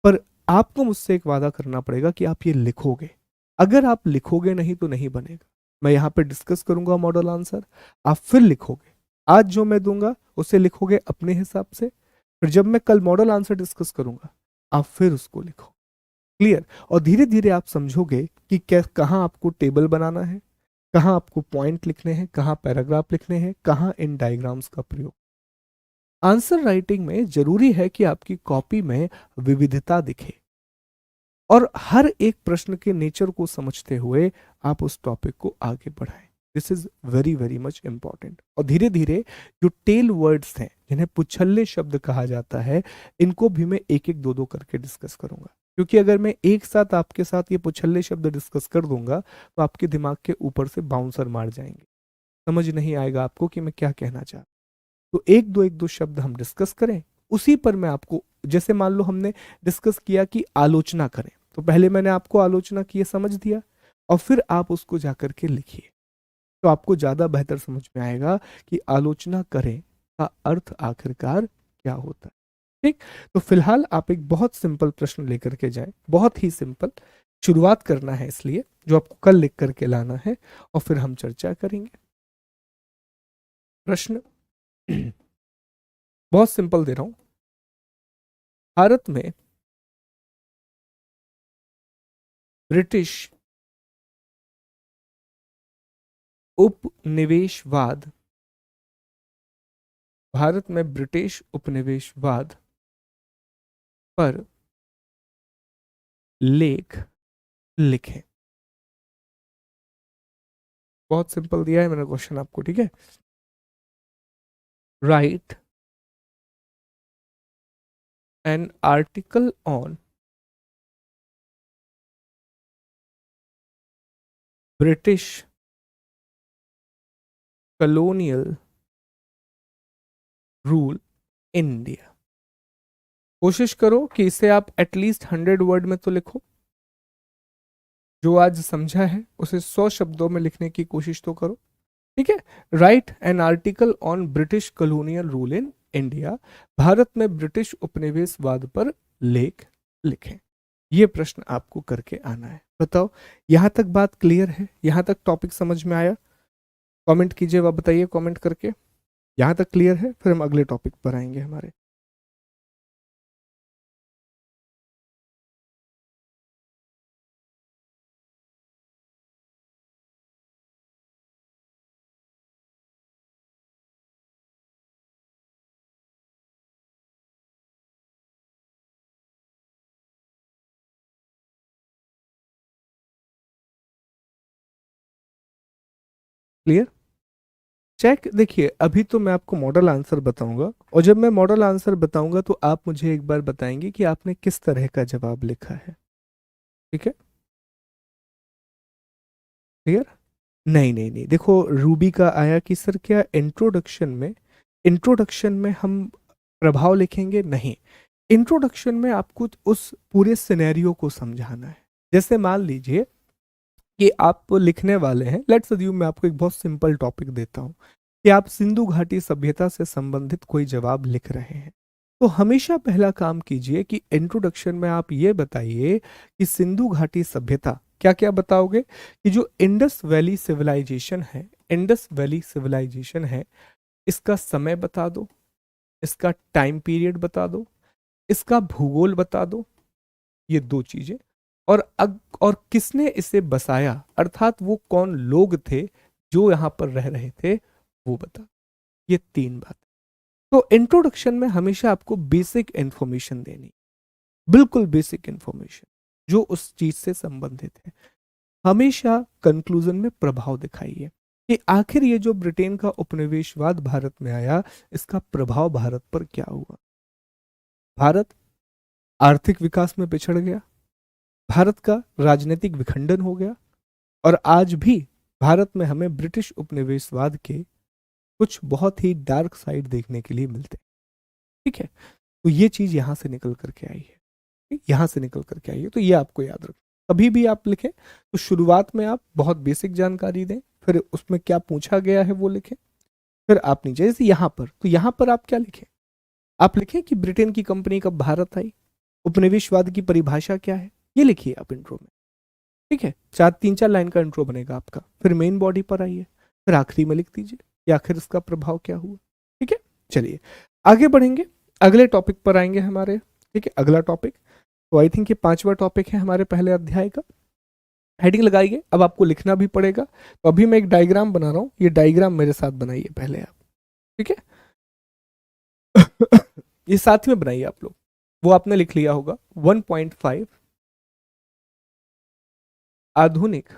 पर आपको मुझसे एक वादा करना पड़ेगा कि आप ये लिखोगे। अगर आप लिखोगे नहीं तो नहीं बनेगा। मैं यहाँ पे डिस्कस करूंगा मॉडल आंसर, आप फिर लिखोगे। आज जो मैं दूंगा उसे लिखोगे अपने हिसाब से, फिर जब मैं कल मॉडल आंसर डिस्कस करूंगा, आप फिर उसको लिखो। क्लियर। और धीरे धीरे आप समझोगे कि कहाँ आपको टेबल बनाना है, कहाँ आपको पॉइंट लिखने हैं, कहाँ पैराग्राफ लिखने हैं, कहाँ इन डायग्राम्स का प्रयोग। आंसर राइटिंग में जरूरी है कि आपकी कॉपी में विविधता दिखे और हर एक प्रश्न के नेचर को समझते हुए आप उस टॉपिक को आगे बढ़ाएं। This is very very much important. और धीरे धीरे जो टेल वर्ड्स हैं, जिन्हें पुछल्ले शब्द कहा जाता है, इनको भी मैं एक एक दो दो करके डिस्कस करूंगा। क्योंकि अगर मैं एक साथ आपके साथ ये पुछल्ले शब्द डिस्कस कर दूंगा, तो आपके दिमाग के ऊपर से बाउंसर मार जाएंगे, समझ नहीं आएगा आपको कि मैं क्या कहना चाहता। तो एक दो शब्द हम डिस्कस करें, उसी पर मैं आपको, जैसे मान लो हमने डिस्कस किया कि आलोचना करें, तो पहले मैंने आपको आलोचना की समझ दिया, और फिर आप उसको जाकर के लिखिए, तो आपको ज्यादा बेहतर समझ में आएगा कि आलोचना करें का अर्थ आखिरकार क्या होता है। ठीक। तो फिलहाल आप एक बहुत सिंपल प्रश्न लेकर के जाएं, बहुत ही सिंपल, शुरुआत करना है इसलिए, जो आपको कल लिख करके लाना है, और फिर हम चर्चा करेंगे। प्रश्न बहुत सिंपल दे रहा हूं। भारत में ब्रिटिश उपनिवेशवाद, भारत में ब्रिटिश उपनिवेशवाद पर लेख लिखें। बहुत सिंपल दिया है मैंने क्वेश्चन आपको, ठीक है। Right an article on British colonial rule in India. कोशिश करो कि इसे आप एटलीस्ट 100 वर्ड में तो लिखो। जो आज समझा है उसे 100 शब्दों में लिखने की कोशिश तो करो, ठीक है। Right an article on British colonial rule in India, Bharat में ब्रिटिश उपनिवेशवाद पर लेख लिखें। ये प्रश्न आपको करके आना है। बताओ, यहां तक बात क्लियर है? यहां तक टॉपिक समझ में आया? कमेंट कीजिए, वह बताइए कमेंट करके। यहां तक क्लियर है? फिर हम अगले टॉपिक पर आएंगे हमारे। क्लियर? चेक। देखिए अभी तो मैं आपको मॉडल आंसर बताऊंगा, और जब मैं मॉडल आंसर बताऊंगा तो आप मुझे एक बार बताएंगे कि आपने किस तरह का जवाब लिखा है। ठीक है? क्लियर? नहीं नहीं नहीं, देखो रूबी का आया कि सर क्या इंट्रोडक्शन में हम प्रभाव लिखेंगे? नहीं। इंट्रोडक्शन में आपको उस पूरे सिनेरियो को समझाना है। जैसे मान लीजिए कि आप लिखने वाले हैं, लेट्स अज्यूम मैं आपको एक बहुत सिंपल टॉपिक देता हूं कि आप सिंधु घाटी सभ्यता से संबंधित कोई जवाब लिख रहे हैं। तो हमेशा पहला काम कीजिए कि इंट्रोडक्शन में आप ये बताइए कि सिंधु घाटी सभ्यता, क्या क्या बताओगे कि जो इंडस वैली सिविलाइजेशन है, इंडस वैली सिविलाइजेशन है, इसका समय बता दो, इसका टाइम पीरियड बता दो, इसका भूगोल बता दो, ये दो चीजें। और किसने इसे बसाया, अर्थात वो कौन लोग थे जो यहाँ पर रह रहे थे, वो बता। ये तीन बात। तो इंट्रोडक्शन में हमेशा आपको बेसिक इंफॉर्मेशन देनी, बिल्कुल बेसिक इंफॉर्मेशन जो उस चीज से संबंधित है। हमेशा कंक्लूजन में प्रभाव दिखाइए कि आखिर ये जो ब्रिटेन का उपनिवेशवाद भारत में आया, इसका प्रभाव भारत पर क्या हुआ। भारत आर्थिक विकास में पिछड़ गया, भारत का राजनीतिक विखंडन हो गया, और आज भी भारत में हमें ब्रिटिश उपनिवेशवाद के कुछ बहुत ही डार्क साइड देखने के लिए मिलते हैं। ठीक है? तो ये चीज यहां से निकल करके आई है, यहां से निकल करके आई है, तो ये आपको याद रखना। कभी भी आप लिखें तो शुरुआत में आप बहुत बेसिक जानकारी दें, फिर उसमें क्या पूछा गया है वो लिखें, फिर आप नीचे जैसे यहां पर, तो यहां पर आप क्या लिखें? आप लिखें कि ब्रिटेन की कंपनी कब भारत आई, उपनिवेशवाद की परिभाषा क्या है, ये लिखिए आप इंट्रो में। ठीक है? तीन चार लाइन का इंट्रो बनेगा आपका, फिर मेन बॉडी पर आइए, फिर आखिरी में लिख दीजिए कि आखिर इसका प्रभाव क्या हुआ। ठीक है? चलिए आगे बढ़ेंगे, अगले टॉपिक पर आएंगे हमारे। ठीक है? अगला टॉपिक, तो आई थिंक ये पांचवा टॉपिक है हमारे पहले अध्याय का। हेडिंग लगाइए, अब आपको लिखना भी पड़ेगा, तो अभी मैं एक डायग्राम बना रहा हूं, ये डायग्राम मेरे साथ बनाइए पहले आप। ठीक है? ये साथ में बनाइए आप लोग, वो आपने लिख लिया होगा 1.5 आधुनिक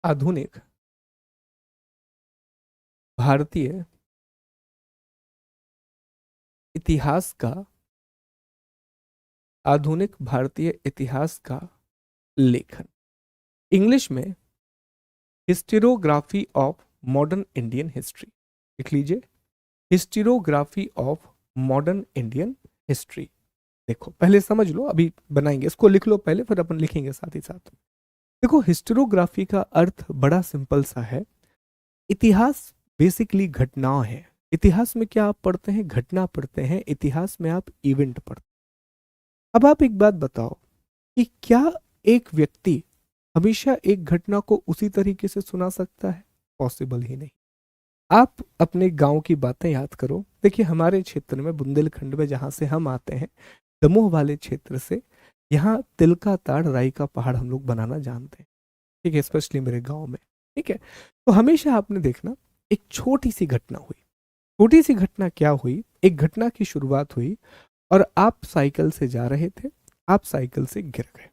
आधुनिक भारतीय इतिहास का, आधुनिक भारतीय इतिहास का लेखन, इंग्लिश में hysterography of modern Indian history. लिख लीजिए, hysterography of modern Indian history. देखो पहले समझ लो, अभी बनाएंगे, इसको लिख लो पहले, फिर अपन लिखेंगे साथ ही साथ। देखो हिस्टेरोग्राफी का अर्थ बड़ा सिंपल सा है। इतिहास बेसिकली घटनाओं है। इतिहास में क्या आप पढ़ते हैं? घटना पढ़ते हैं। इतिहास में आप इवेंट पढ़ते हैं। अब आप एक बात बताओ कि क्या एक व्यक्ति हमेशा एक घटना को उसी तरीके से सुना सकता है? पॉसिबल ही नहीं। आप अपने गांव की बातें याद करो। देखिए हमारे क्षेत्र में, बुंदेलखंड में जहां से हम आते हैं, दमोह वाले क्षेत्र से, यहाँ तिल का ताड़ राई का पहाड़ हम लोग बनाना जानते हैं। ठीक है? स्पेशली मेरे गांव में। ठीक है? तो हमेशा आपने देखना, एक छोटी सी घटना हुई, छोटी सी घटना क्या हुई, एक घटना की शुरुआत हुई और आप साइकिल से जा रहे थे, आप साइकिल से गिर गए,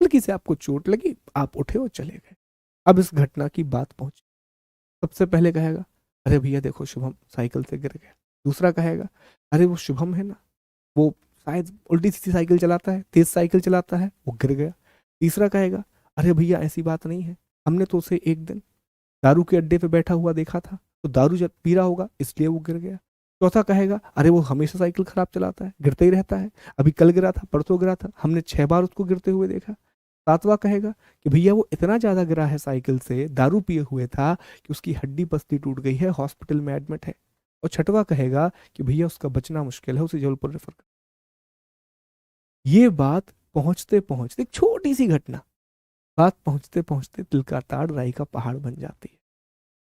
हल्की से आपको चोट लगी, आप उठे और चले गए। अब इस घटना की बात पहुंची, सबसे पहले कहेगा अरे भैया देखो शुभम साइकिल से गिर गया। दूसरा कहेगा अरे वो शुभम है ना, वो शायद उल्टी सीधी साइकिल चलाता है, तेज साइकिल चलाता है, वो गिर गया। तीसरा कहेगा अरे भैया ऐसी बात नहीं है, हमने तो उसे एक दिन दारू के अड्डे पे बैठा हुआ देखा था, तो दारू जब पी रहा होगा इसलिए वो गिर गया। चौथा कहेगा अरे वो हमेशा साइकिल खराब चलाता है, गिरते ही रहता है, अभी कल गिरा था, परसों गिरा था, हमने 6 बार उसको गिरते हुए देखा। सातवां कहेगा कि भैया वो इतना ज्यादा गिरा है साइकिल से, दारू पिए हुए था, कि उसकी हड्डी पसली टूट गई है, हॉस्पिटल में एडमिट है। और छठवां कहेगा कि भैया उसका बचना मुश्किल है, उसे जबलपुर रेफर कर। ये बात पहुंचते पहुंचते, एक छोटी सी घटना, बात पहुंचते पहुंचते तिल का ताड़ राई का पहाड़ बन जाती है।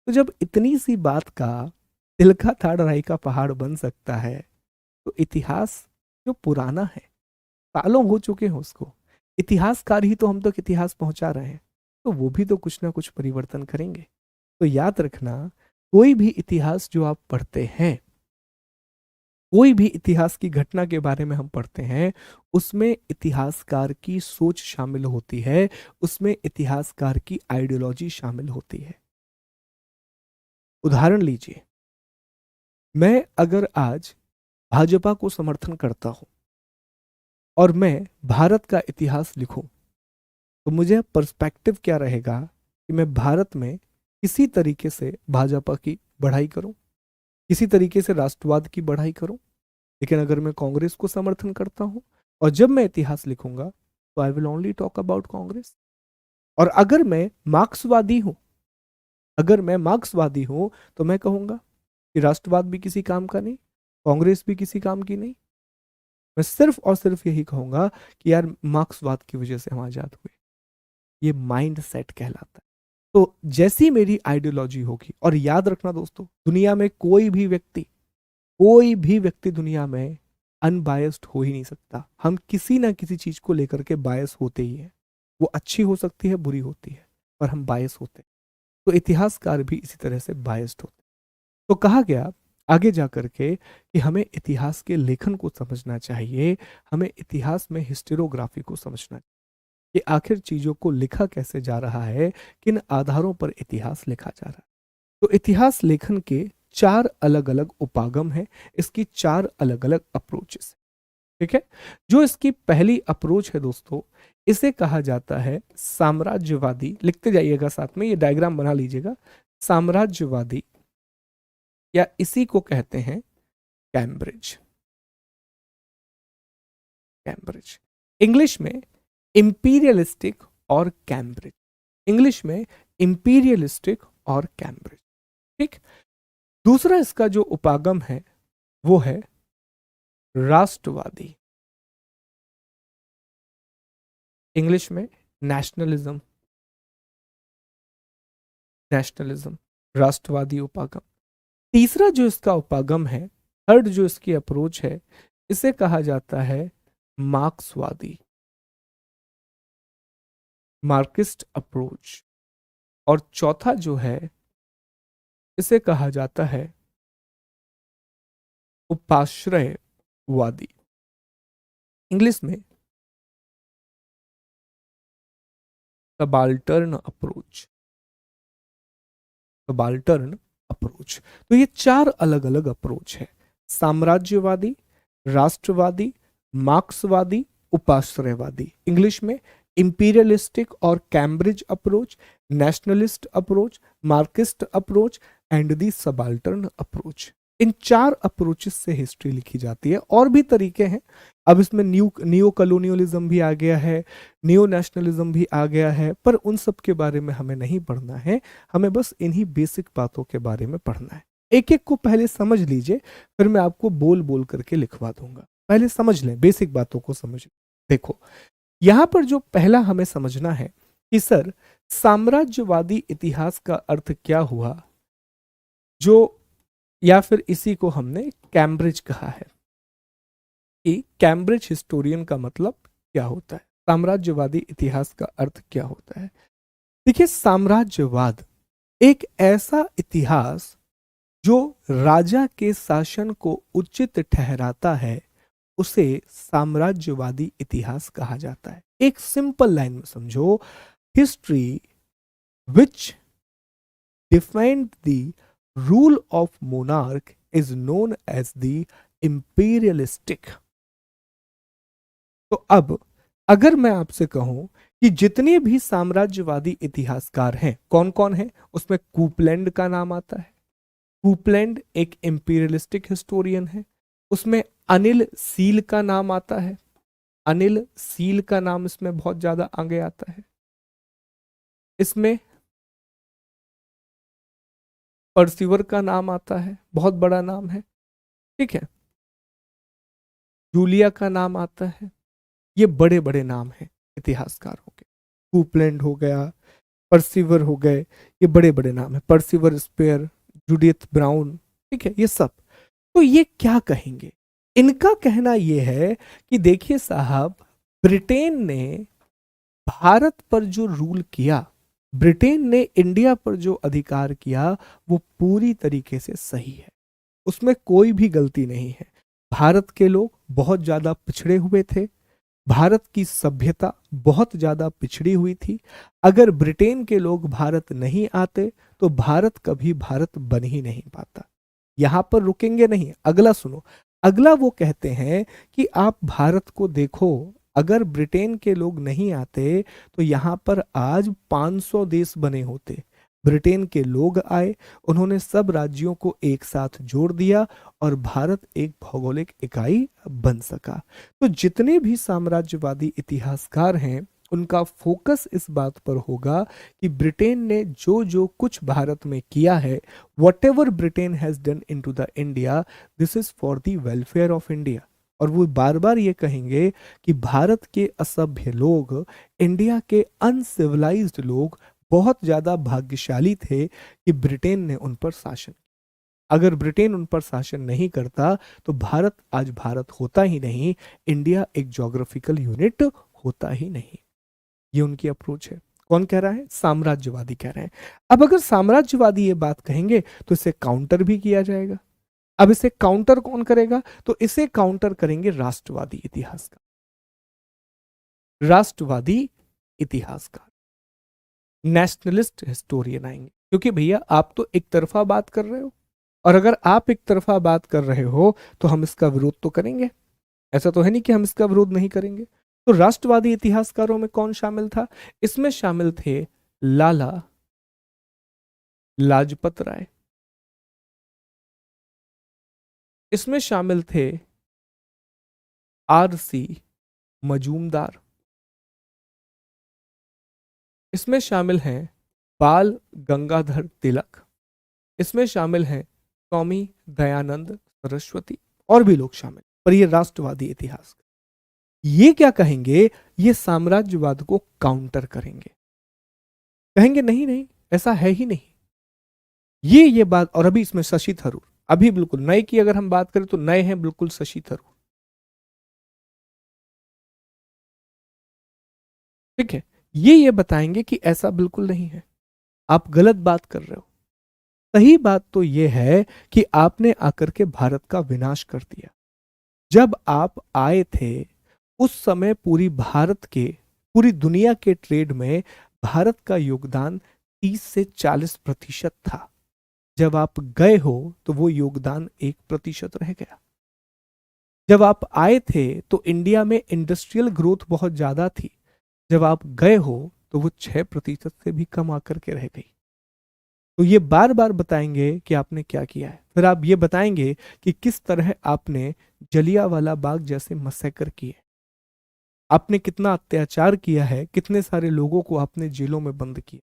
तो जब इतनी सी बात का तिल का ताड़ राई का पहाड़ बन सकता है, तो इतिहास जो पुराना है, सालों हो चुके हैं उसको, इतिहासकार ही तो हम तक इतिहास पहुंचा रहे हैं, तो वो भी तो कुछ ना कुछ परिवर्तन करेंगे। तो याद रखना, कोई भी इतिहास जो आप पढ़ते हैं, कोई भी इतिहास की घटना के बारे में हम पढ़ते हैं, उसमें इतिहासकार की सोच शामिल होती है, उसमें इतिहासकार की आइडियोलॉजी शामिल होती है। उदाहरण लीजिए, मैं अगर आज भाजपा को समर्थन करता हूं और मैं भारत का इतिहास लिखूं, तो मुझे पर्सपेक्टिव क्या रहेगा कि मैं भारत में किसी तरीके से भाजपा की बढ़ाई करूं, किसी तरीके से राष्ट्रवाद की बढ़ाई करूं। लेकिन अगर मैं कांग्रेस को समर्थन करता हूं और जब मैं इतिहास लिखूंगा, तो I will only talk about Congress. और अगर मैं मार्क्सवादी हूं, अगर मैं मार्क्सवादी हूं, तो मैं कहूंगा कि राष्ट्रवाद भी किसी काम का नहीं, कांग्रेस भी किसी काम की नहीं। मैं सिर्फ और सिर्फ यही कहूंगा कि यार मार्क्सवाद की वजह से हम आजाद हुए। ये माइंड सेट कहलाता है। तो जैसी मेरी आइडियोलॉजी होगी, और याद रखना दोस्तों, दुनिया में कोई भी व्यक्ति दुनिया में अनबायस्ड हो ही नहीं सकता। हम किसी ना किसी चीज को लेकर के बायस होते ही हैं। वो अच्छी हो सकती है, बुरी होती है, पर हम बायस होते हैं। तो इतिहासकार भी इसी तरह से बायस्ड होते हैं। तो कहा गया आगे जाकर के कि हमें इतिहास के लेखन को समझना चाहिए, हमें इतिहास में हिस्टेरोग्राफी को समझना चाहिए कि आखिर चीजों को लिखा कैसे जा रहा है, किन आधारों पर इतिहास लिखा जा रहा है। तो इतिहास लेखन के 4 अलग अलग उपागम हैं, इसकी 4 अलग अलग अप्रोचेस। ठीक है, जो इसकी पहली अप्रोच है दोस्तों, इसे कहा जाता है साम्राज्यवादी। लिखते जाइएगा साथ में, ये डायग्राम बना लीजिएगा। साम्राज्यवादी, या इसी को कहते हैं कैम्ब्रिज। कैम्ब्रिज इंग्लिश में इंपीरियलिस्टिक और कैम्ब्रिज, इंग्लिश में इंपीरियलिस्टिक और कैम्ब्रिज। ठीक। दूसरा इसका जो उपागम है वो है राष्ट्रवादी, इंग्लिश में नेशनलिज्म। नेशनलिज्म राष्ट्रवादी उपागम। तीसरा जो इसका उपागम है, थर्ड जो इसकी अप्रोच है, इसे कहा जाता है मार्क्सवादी, मार्क्सिस्ट अप्रोच। और चौथा जो है, इसे कहा जाता है उपाश्रयवादी, इंग्लिश में सबाल्टर्न अप्रोच। Subaltern approach. तो ये 4 अलग अलग अप्रोच है, साम्राज्यवादी, राष्ट्रवादी, मार्क्सवादी, उपाश्रयवादी। इंग्लिश में इंपीरियलिस्टिक और Cambridge approach, nationalist approach, Marxist approach and the subaltern approach. In 4 approaches से हिस्ट्री लिखी जाती है। और भी तरीके हैं, अब इसमें नियो कॉलोनियलिज्म भी आ गया है, नियो नेशनलिज्म भी आ गया है, पर उन सब के बारे में हमें नहीं पढ़ना है। हमें बस इन्हीं बेसिक बातों के बारे में पढ़ना है। एक एक को पहले समझ लीजिए, फिर मैं आपको बोल बोल करके लिखवा दूंगा। पहले समझ लें, बेसिक बातों को समझ लें। देखो, यहां पर जो पहला हमें समझना है कि सर साम्राज्यवादी इतिहास का अर्थ क्या हुआ, जो या फिर इसी को हमने कैम्ब्रिज कहा है, कि कैम्ब्रिज हिस्टोरियन का मतलब क्या होता है, साम्राज्यवादी इतिहास का अर्थ क्या होता है। देखिए, साम्राज्यवाद एक ऐसा इतिहास जो राजा के शासन को उचित ठहराता है, उसे साम्राज्यवादी इतिहास कहा जाता है। एक सिंपल लाइन में समझो, history which defined the rule of monarch is known as the imperialistic. तो अब अगर मैं आपसे कहूं कि जितने भी साम्राज्यवादी इतिहासकार हैं, कौन कौन है, उसमें कूपलैंड का नाम आता है। कूपलैंड एक इंपीरियलिस्टिक हिस्टोरियन है। उसमें अनिल सील का नाम आता है। अनिल सील का नाम इसमें बहुत ज्यादा आगे आता है। इसमें परसिवर का नाम आता है, बहुत बड़ा नाम है। ठीक है, जूलिया का नाम आता है। ये बड़े बड़े नाम हैं इतिहासकारों के। कूपलैंड हो गया, परसिवर हो गए, ये बड़े बड़े नाम हैं। परसिवर स्पेयर, जूडिथ ब्राउन, ठीक है, ये सब। तो ये क्या कहेंगे, इनका कहना यह है कि देखिए साहब, ब्रिटेन ने भारत पर जो रूल किया, ब्रिटेन ने इंडिया पर जो अधिकार किया, वो पूरी तरीके से सही है, उसमें कोई भी गलती नहीं है। भारत के लोग बहुत ज्यादा पिछड़े हुए थे, भारत की सभ्यता बहुत ज्यादा पिछड़ी हुई थी। अगर ब्रिटेन के लोग भारत नहीं आते तो भारत कभी भारत बन ही नहीं पाता। यहां पर रुकेंगे नहीं, अगला सुनो। अगला वो कहते हैं कि आप भारत को देखो, अगर ब्रिटेन के लोग नहीं आते तो यहां पर आज 500 देश बने होते। ब्रिटेन के लोग आए, उन्होंने सब राज्यों को एक साथ जोड़ दिया और भारत एक भौगोलिक इकाई बन सका। तो जितने भी साम्राज्यवादी इतिहासकार हैं उनका फोकस इस बात पर होगा कि ब्रिटेन ने जो जो कुछ भारत में किया है, whatever Britain has done in to the India, this is for the welfare of India. और वो बार बार ये कहेंगे कि भारत के असभ्य लोग, इंडिया के अनसिविलाइज्ड लोग बहुत ज्यादा भाग्यशाली थे कि ब्रिटेन ने उन पर शासन। अगर ब्रिटेन उन पर शासन नहीं करता तो भारत आज भारत होता ही नहीं, इंडिया एक ज्योग्राफिकल यूनिट होता ही नहीं। ये उनकी अप्रोच है। कौन कह रहा है? साम्राज्यवादी कह रहे हैं। अब अगर साम्राज्यवादी ये बात कहेंगे तो इसे काउंटर भी किया जाएगा। अब इसे काउंटर कौन करेगा? तो इसे काउंटर करेंगे राष्ट्रवादी इतिहासकार। राष्ट्रवादी इतिहासकार, नेशनलिस्ट हिस्टोरियन आएंगे, क्योंकि भैया आप तो एक तरफा बात कर रहे हो, और अगर आप एक तरफा बात कर रहे हो तो हम इसका विरोध तो करेंगे। ऐसा तो है नहीं कि हम इसका विरोध नहीं करेंगे। तो राष्ट्रवादी इतिहासकारों में कौन शामिल था? इसमें शामिल थे लाला लाजपत राय, इसमें शामिल थे आर.सी. मजूमदार, इसमें शामिल हैं बाल गंगाधर तिलक, इसमें शामिल हैं स्वामी दयानंद सरस्वती, और भी लोग शामिल। पर ये राष्ट्रवादी इतिहास, ये क्या कहेंगे? ये साम्राज्यवाद को काउंटर करेंगे, कहेंगे नहीं नहीं ऐसा है ही नहीं। ये बात, और अभी इसमें शशि थरूर, अभी बिल्कुल नए की अगर हम बात करें तो नए हैं बिल्कुल शशि थरूर। ठीक है, ये बताएंगे कि ऐसा बिल्कुल नहीं है, आप गलत बात कर रहे हो। सही बात तो ये है कि आपने आकर के भारत का विनाश कर दिया। जब आप आए थे उस समय पूरी दुनिया के ट्रेड में भारत का योगदान 30 से 40% था। जब आप गए हो तो वो योगदान 1% रह गया। जब आप आए थे तो इंडिया में इंडस्ट्रियल ग्रोथ बहुत ज्यादा थी। जब आप गए हो तो वो 6% से भी कम आकर के रह गई। तो ये बार बार बताएंगे कि आपने क्या किया है। फिर आप ये बताएंगे कि किस तरह आपने जलियांवाला बाग जैसे मसैकर किए, आपने कितना अत्याचार किया है, कितने सारे लोगों को आपने जेलों में बंद किया।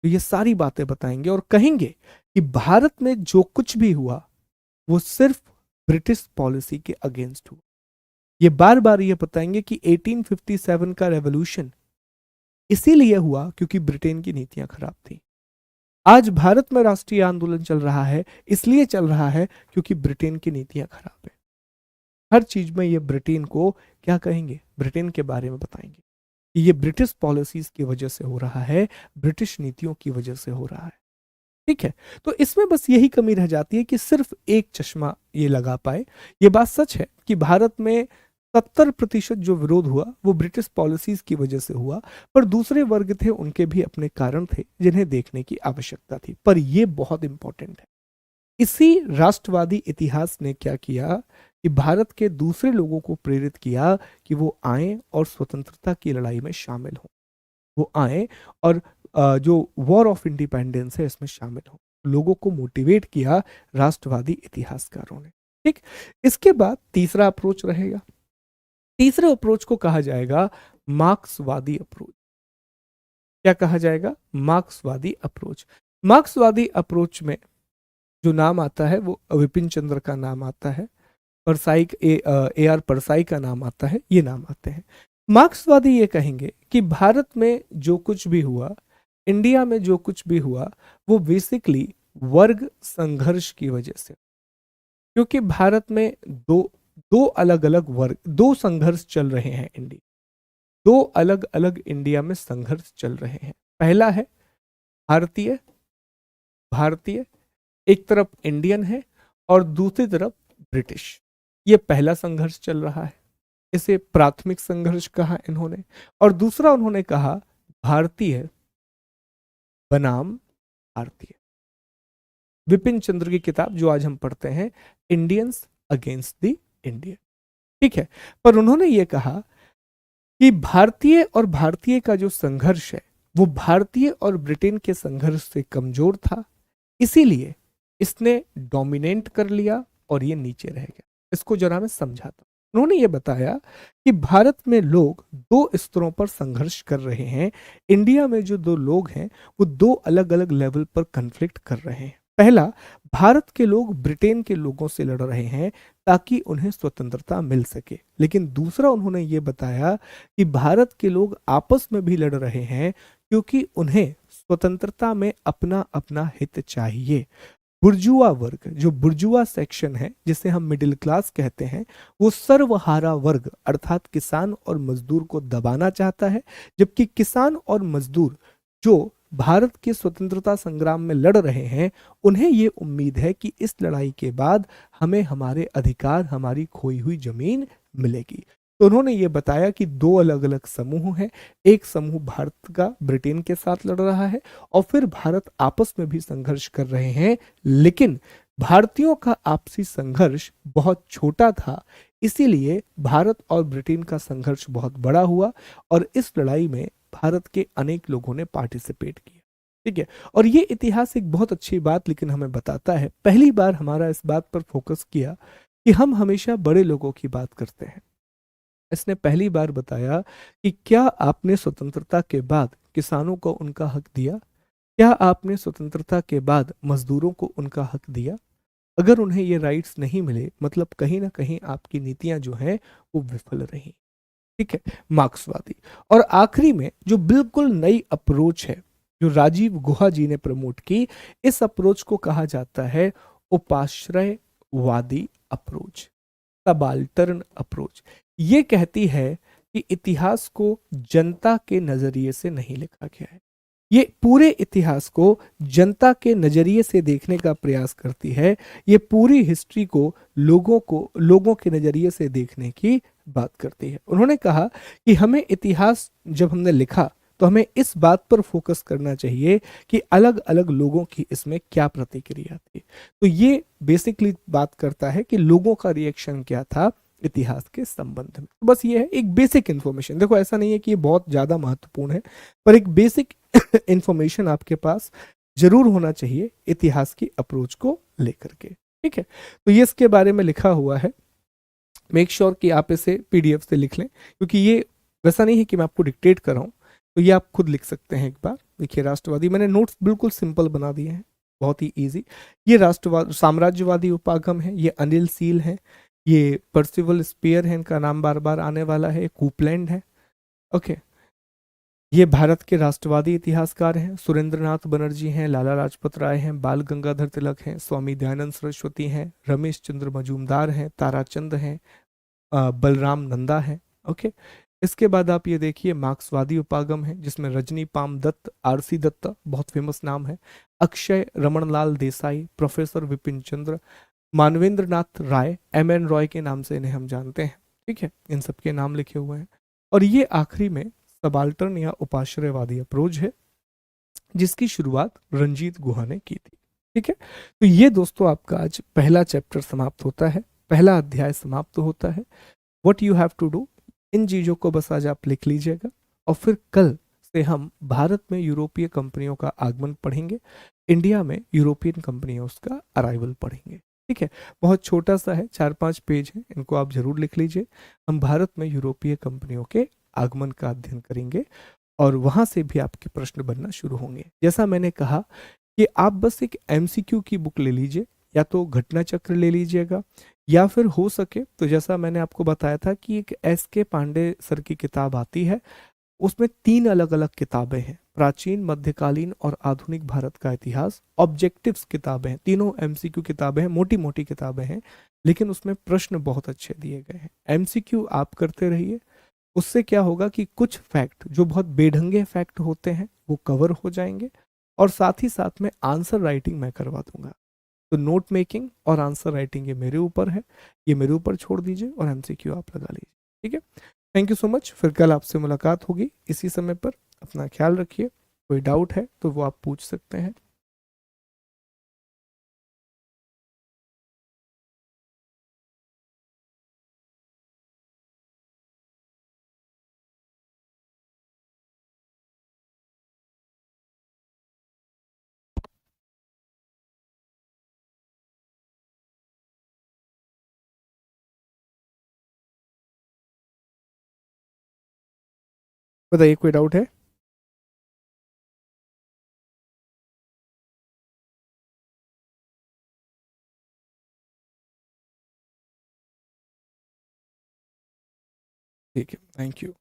तो ये सारी बातें बताएंगे और कहेंगे कि भारत में जो कुछ भी हुआ वो सिर्फ ब्रिटिश पॉलिसी के अगेंस्ट हुआ। ये बार बार ये बताएंगे कि 1857 का रेवोल्यूशन इसीलिए हुआ क्योंकि ब्रिटेन की नीतियां खराब थी। आज भारत में राष्ट्रीय आंदोलन चल रहा है, इसलिए चल रहा है क्योंकि ब्रिटेन की नीतियां खराब है। हर चीज में ये ब्रिटेन को क्या कहेंगे, ब्रिटेन के बारे में बताएंगे कि ये ब्रिटिश पॉलिसीज की वजह से हो रहा है, ब्रिटिश नीतियों की वजह से हो रहा है। ठीक है, तो इसमें बस यही कमी रह जाती है कि सिर्फ एक चश्मा ये लगा पाए। ये बात सच है कि भारत में 70% जो विरोध हुआ वो ब्रिटिश पॉलिसीज की वजह से हुआ, पर दूसरे वर्ग थे, उनके भी अपने कारण थे जिन्हें देखने की आवश्यकता थी। पर यह बहुत इंपॉर्टेंट है, इसी राष्ट्रवादी इतिहास ने क्या किया कि भारत के दूसरे लोगों को प्रेरित किया कि वो आए और स्वतंत्रता की लड़ाई में शामिल हों, वो आए और जो वॉर ऑफ इंडिपेंडेंस है इसमें शामिल हो। लोगों को मोटिवेट किया राष्ट्रवादी इतिहासकारों ने। ठीक, इसके बाद तीसरा अप्रोच रहेगा। तीसरे अप्रोच को कहा जाएगा मार्क्सवादी अप्रोच। क्या कहा जाएगा? मार्क्सवादी अप्रोच। मार्क्सवादी अप्रोच में जो नाम आता है वो विपिन चंद्र का नाम आता है, परसाई ए आर परसाई का नाम आता है, ये नाम आते हैं। मार्क्सवादी ये कहेंगे कि भारत में जो कुछ भी हुआ, इंडिया में जो कुछ भी हुआ, वो बेसिकली वर्ग संघर्ष की वजह से, क्योंकि भारत में दो दो अलग अलग वर्ग, दो संघर्ष चल रहे हैं। इंडिया, दो अलग अलग इंडिया में संघर्ष चल रहे हैं। पहला है भारतीय, भारतीय एक तरफ इंडियन है और दूसरी तरफ ब्रिटिश। ये पहला संघर्ष चल रहा है, इसे प्राथमिक संघर्ष कहा इन्होंने। और दूसरा उन्होंने कहा भारतीय बनाम भारतीय, विपिन चंद्र की किताब जो आज हम पढ़ते हैं, इंडियंस अगेंस्ट द इंडियन। ठीक है, पर उन्होंने ये कहा कि भारतीय और भारतीय का जो संघर्ष है वो भारतीय और ब्रिटेन के संघर्ष से कमजोर था, इसीलिए इसने डोमिनेट कर लिया और ये नीचे रह गया। इसको जरा मैं समझाता हूं। उन्होंने ये बताया कि भारत में लोग दो स्तरों पर संघर्ष कर रहे हैं। इंडिया में जो दो लोग हैं वो दो अलग अलग लेवल पर कन्फ्लिक्ट कर रहे हैं। पहला, भारत के लोग ब्रिटेन के लोगों से लड़ रहे हैं ताकि उन्हें स्वतंत्रता मिल सके। लेकिन दूसरा उन्होंने ये बताया कि भारत के लोग आपस में भी लड़ रहे हैं क्योंकि उन्हें स्वतंत्रता में अपना अपना हित चाहिए। बुर्जुआ वर्ग, जो बुर्जुआ सेक्शन है जिसे हम मिडिल क्लास कहते हैं, वो सर्वहारा वर्ग अर्थात किसान और मजदूर को दबाना चाहता है, जबकि किसान और मजदूर जो भारत के स्वतंत्रता संग्राम में लड़ रहे हैं उन्हें ये उम्मीद है कि इस लड़ाई के बाद हमें हमारे अधिकार, हमारी खोई हुई जमीन मिलेगी। तो उन्होंने ये बताया कि दो अलग अलग समूह हैं, एक समूह भारत का ब्रिटेन के साथ लड़ रहा है और फिर भारत आपस में भी संघर्ष कर रहे हैं, लेकिन भारतीयों का आपसी संघर्ष बहुत छोटा था, इसीलिए भारत और ब्रिटेन का संघर्ष बहुत बड़ा हुआ और इस लड़ाई में भारत के अनेक लोगों ने पार्टिसिपेट किया। ठीक है, और ये इतिहास एक बहुत अच्छी बात लेकिन हमें बताता है, पहली बार हमारा इस बात पर फोकस किया कि हम हमेशा बड़े लोगों की बात करते हैं। इसने पहली बार बताया कि क्या आपने स्वतंत्रता के बाद किसानों को उनका हक दिया? क्या आपने स्वतंत्रता के बाद मजदूरों को उनका हक दिया? अगर उन्हें ये राइट्स नहीं मिले, मतलब कहीं ना कहीं आपकी नीतियां जो हैं वो विफल रही। ठीक है, मार्क्सवादी। और आखिरी में जो बिल्कुल नई अप्रोच है जो राजीव गुहा जी ने प्रमोट की, इस अप्रोच को कहा जाता है उपाश्रयवादी अप्रोच, सबाल्टर्न अप्रोच। ये कहती है कि इतिहास को जनता के नजरिए से नहीं लिखा गया है, ये पूरे इतिहास को जनता के नजरिए से देखने का प्रयास करती है, ये पूरी हिस्ट्री को लोगों के नजरिए से देखने की बात करती है। उन्होंने कहा कि हमें इतिहास जब हमने लिखा तो हमें इस बात पर फोकस करना चाहिए कि अलग अलग लोगों की इसमें क्या प्रतिक्रिया थी। तो ये बेसिकली बात करता है कि लोगों का रिएक्शन क्या था इतिहास के संबंध में। तो बस ये है एक बेसिक इंफॉर्मेशन। देखो ऐसा नहीं है कि ये बहुत ज्यादा महत्वपूर्ण है, पर एक बेसिक इंफॉर्मेशन आपके पास जरूर होना चाहिए इतिहास की अप्रोच को लेकर के। ठीक है, तो ये इसके बारे में लिखा हुआ है, मेक श्योर कि आप इसे पीडीएफ से लिख लें, क्योंकि ये वैसा नहीं है कि मैं आपको डिक्टेट कर रहा हूँ, तो ये आप खुद लिख सकते हैं एक बार। देखिए राष्ट्रवादी, मैंने नोट्स बिल्कुल सिंपल बना दिए हैं, बहुत ही इजी। ये राष्ट्रवाद साम्राज्यवादी उपागम है, ये अनिल सील है, ये पर्सिवल स्पेयर है, इनका नाम बार बार आने वाला है, कूपलैंड है। ओके, ये भारत के राष्ट्रवादी इतिहासकार हैं, सुरेंद्रनाथ बनर्जी हैं, लाला लाजपत राय हैं, बाल गंगाधर तिलक हैं, स्वामी दयानंद सरस्वती हैं, रमेश चंद्र मजूमदार हैं, ताराचंद हैं, बलराम नंदा हैं। ओके, इसके बाद आप ये देखिए मार्क्सवादी उपागम है जिसमें रजनी पाम दत्त, आरसी दत्ता बहुत फेमस नाम है, अक्षय रमनलाल देसाई, प्रोफेसर विपिन चंद्र, मानवेंद्र नाथ राय, एम एन रॉय के नाम से इन्हें हम जानते हैं। ठीक है, इन सबके नाम लिखे हुए हैं। और ये आखिरी में सबाल्टर्न या उपाश्रयवादी अप्रोच है जिसकी शुरुआत रंजीत गुहा ने की थी। ठीक है, तो ये दोस्तों आपका आज पहला चैप्टर समाप्त होता है, पहला अध्याय समाप्त होता है। What you have to do, इन चीजों को बस आज आप लिख लीजिएगा और फिर कल से हम भारत में यूरोपीय कंपनियों का आगमन पढ़ेंगे, इंडिया में यूरोपियन कंपनियों का अराइवल पढ़ेंगे। ठीक है, बहुत छोटा सा है, 4-5 पेज है, इनको आप जरूर लिख लीजिए। हम भारत में यूरोपीय कंपनियों के आगमन का अध्ययन करेंगे और वहां से भी आपके प्रश्न बनना शुरू होंगे। जैसा मैंने कहा कि आप बस एक एमसीक्यू की बुक ले लीजिए, या तो घटना चक्र ले लीजिएगा, या फिर हो सके तो जैसा मैंने आपको बताया था कि एक एस.के. पांडे सर की किताब आती है, उसमें 3 अलग अलग किताबें हैं, प्राचीन, मध्यकालीन और आधुनिक भारत का इतिहास। ऑब्जेक्टिव्स किताबें हैं, तीनों एमसीक्यू किताबें हैं, मोटी मोटी किताबें हैं, लेकिन उसमें प्रश्न बहुत अच्छे दिए गए हैं। एमसीक्यू आप करते रहिए, उससे क्या होगा कि कुछ फैक्ट जो बहुत बेढंगे फैक्ट होते हैं वो कवर हो जाएंगे, और साथ ही साथ में आंसर राइटिंग मैं करवा दूंगा। तो नोट मेकिंग और आंसर राइटिंग ये मेरे ऊपर है, ये मेरे ऊपर छोड़ दीजिए और एमसीक्यू आप लगा लीजिए। ठीक है, थैंक यू सो मच। फिर कल आपसे मुलाकात होगी इसी समय पर। अपना ख्याल रखिए। कोई डाउट है तो वो आप पूछ सकते हैं। बताइए, कोई डाउट है? ठीक है, थैंक यू।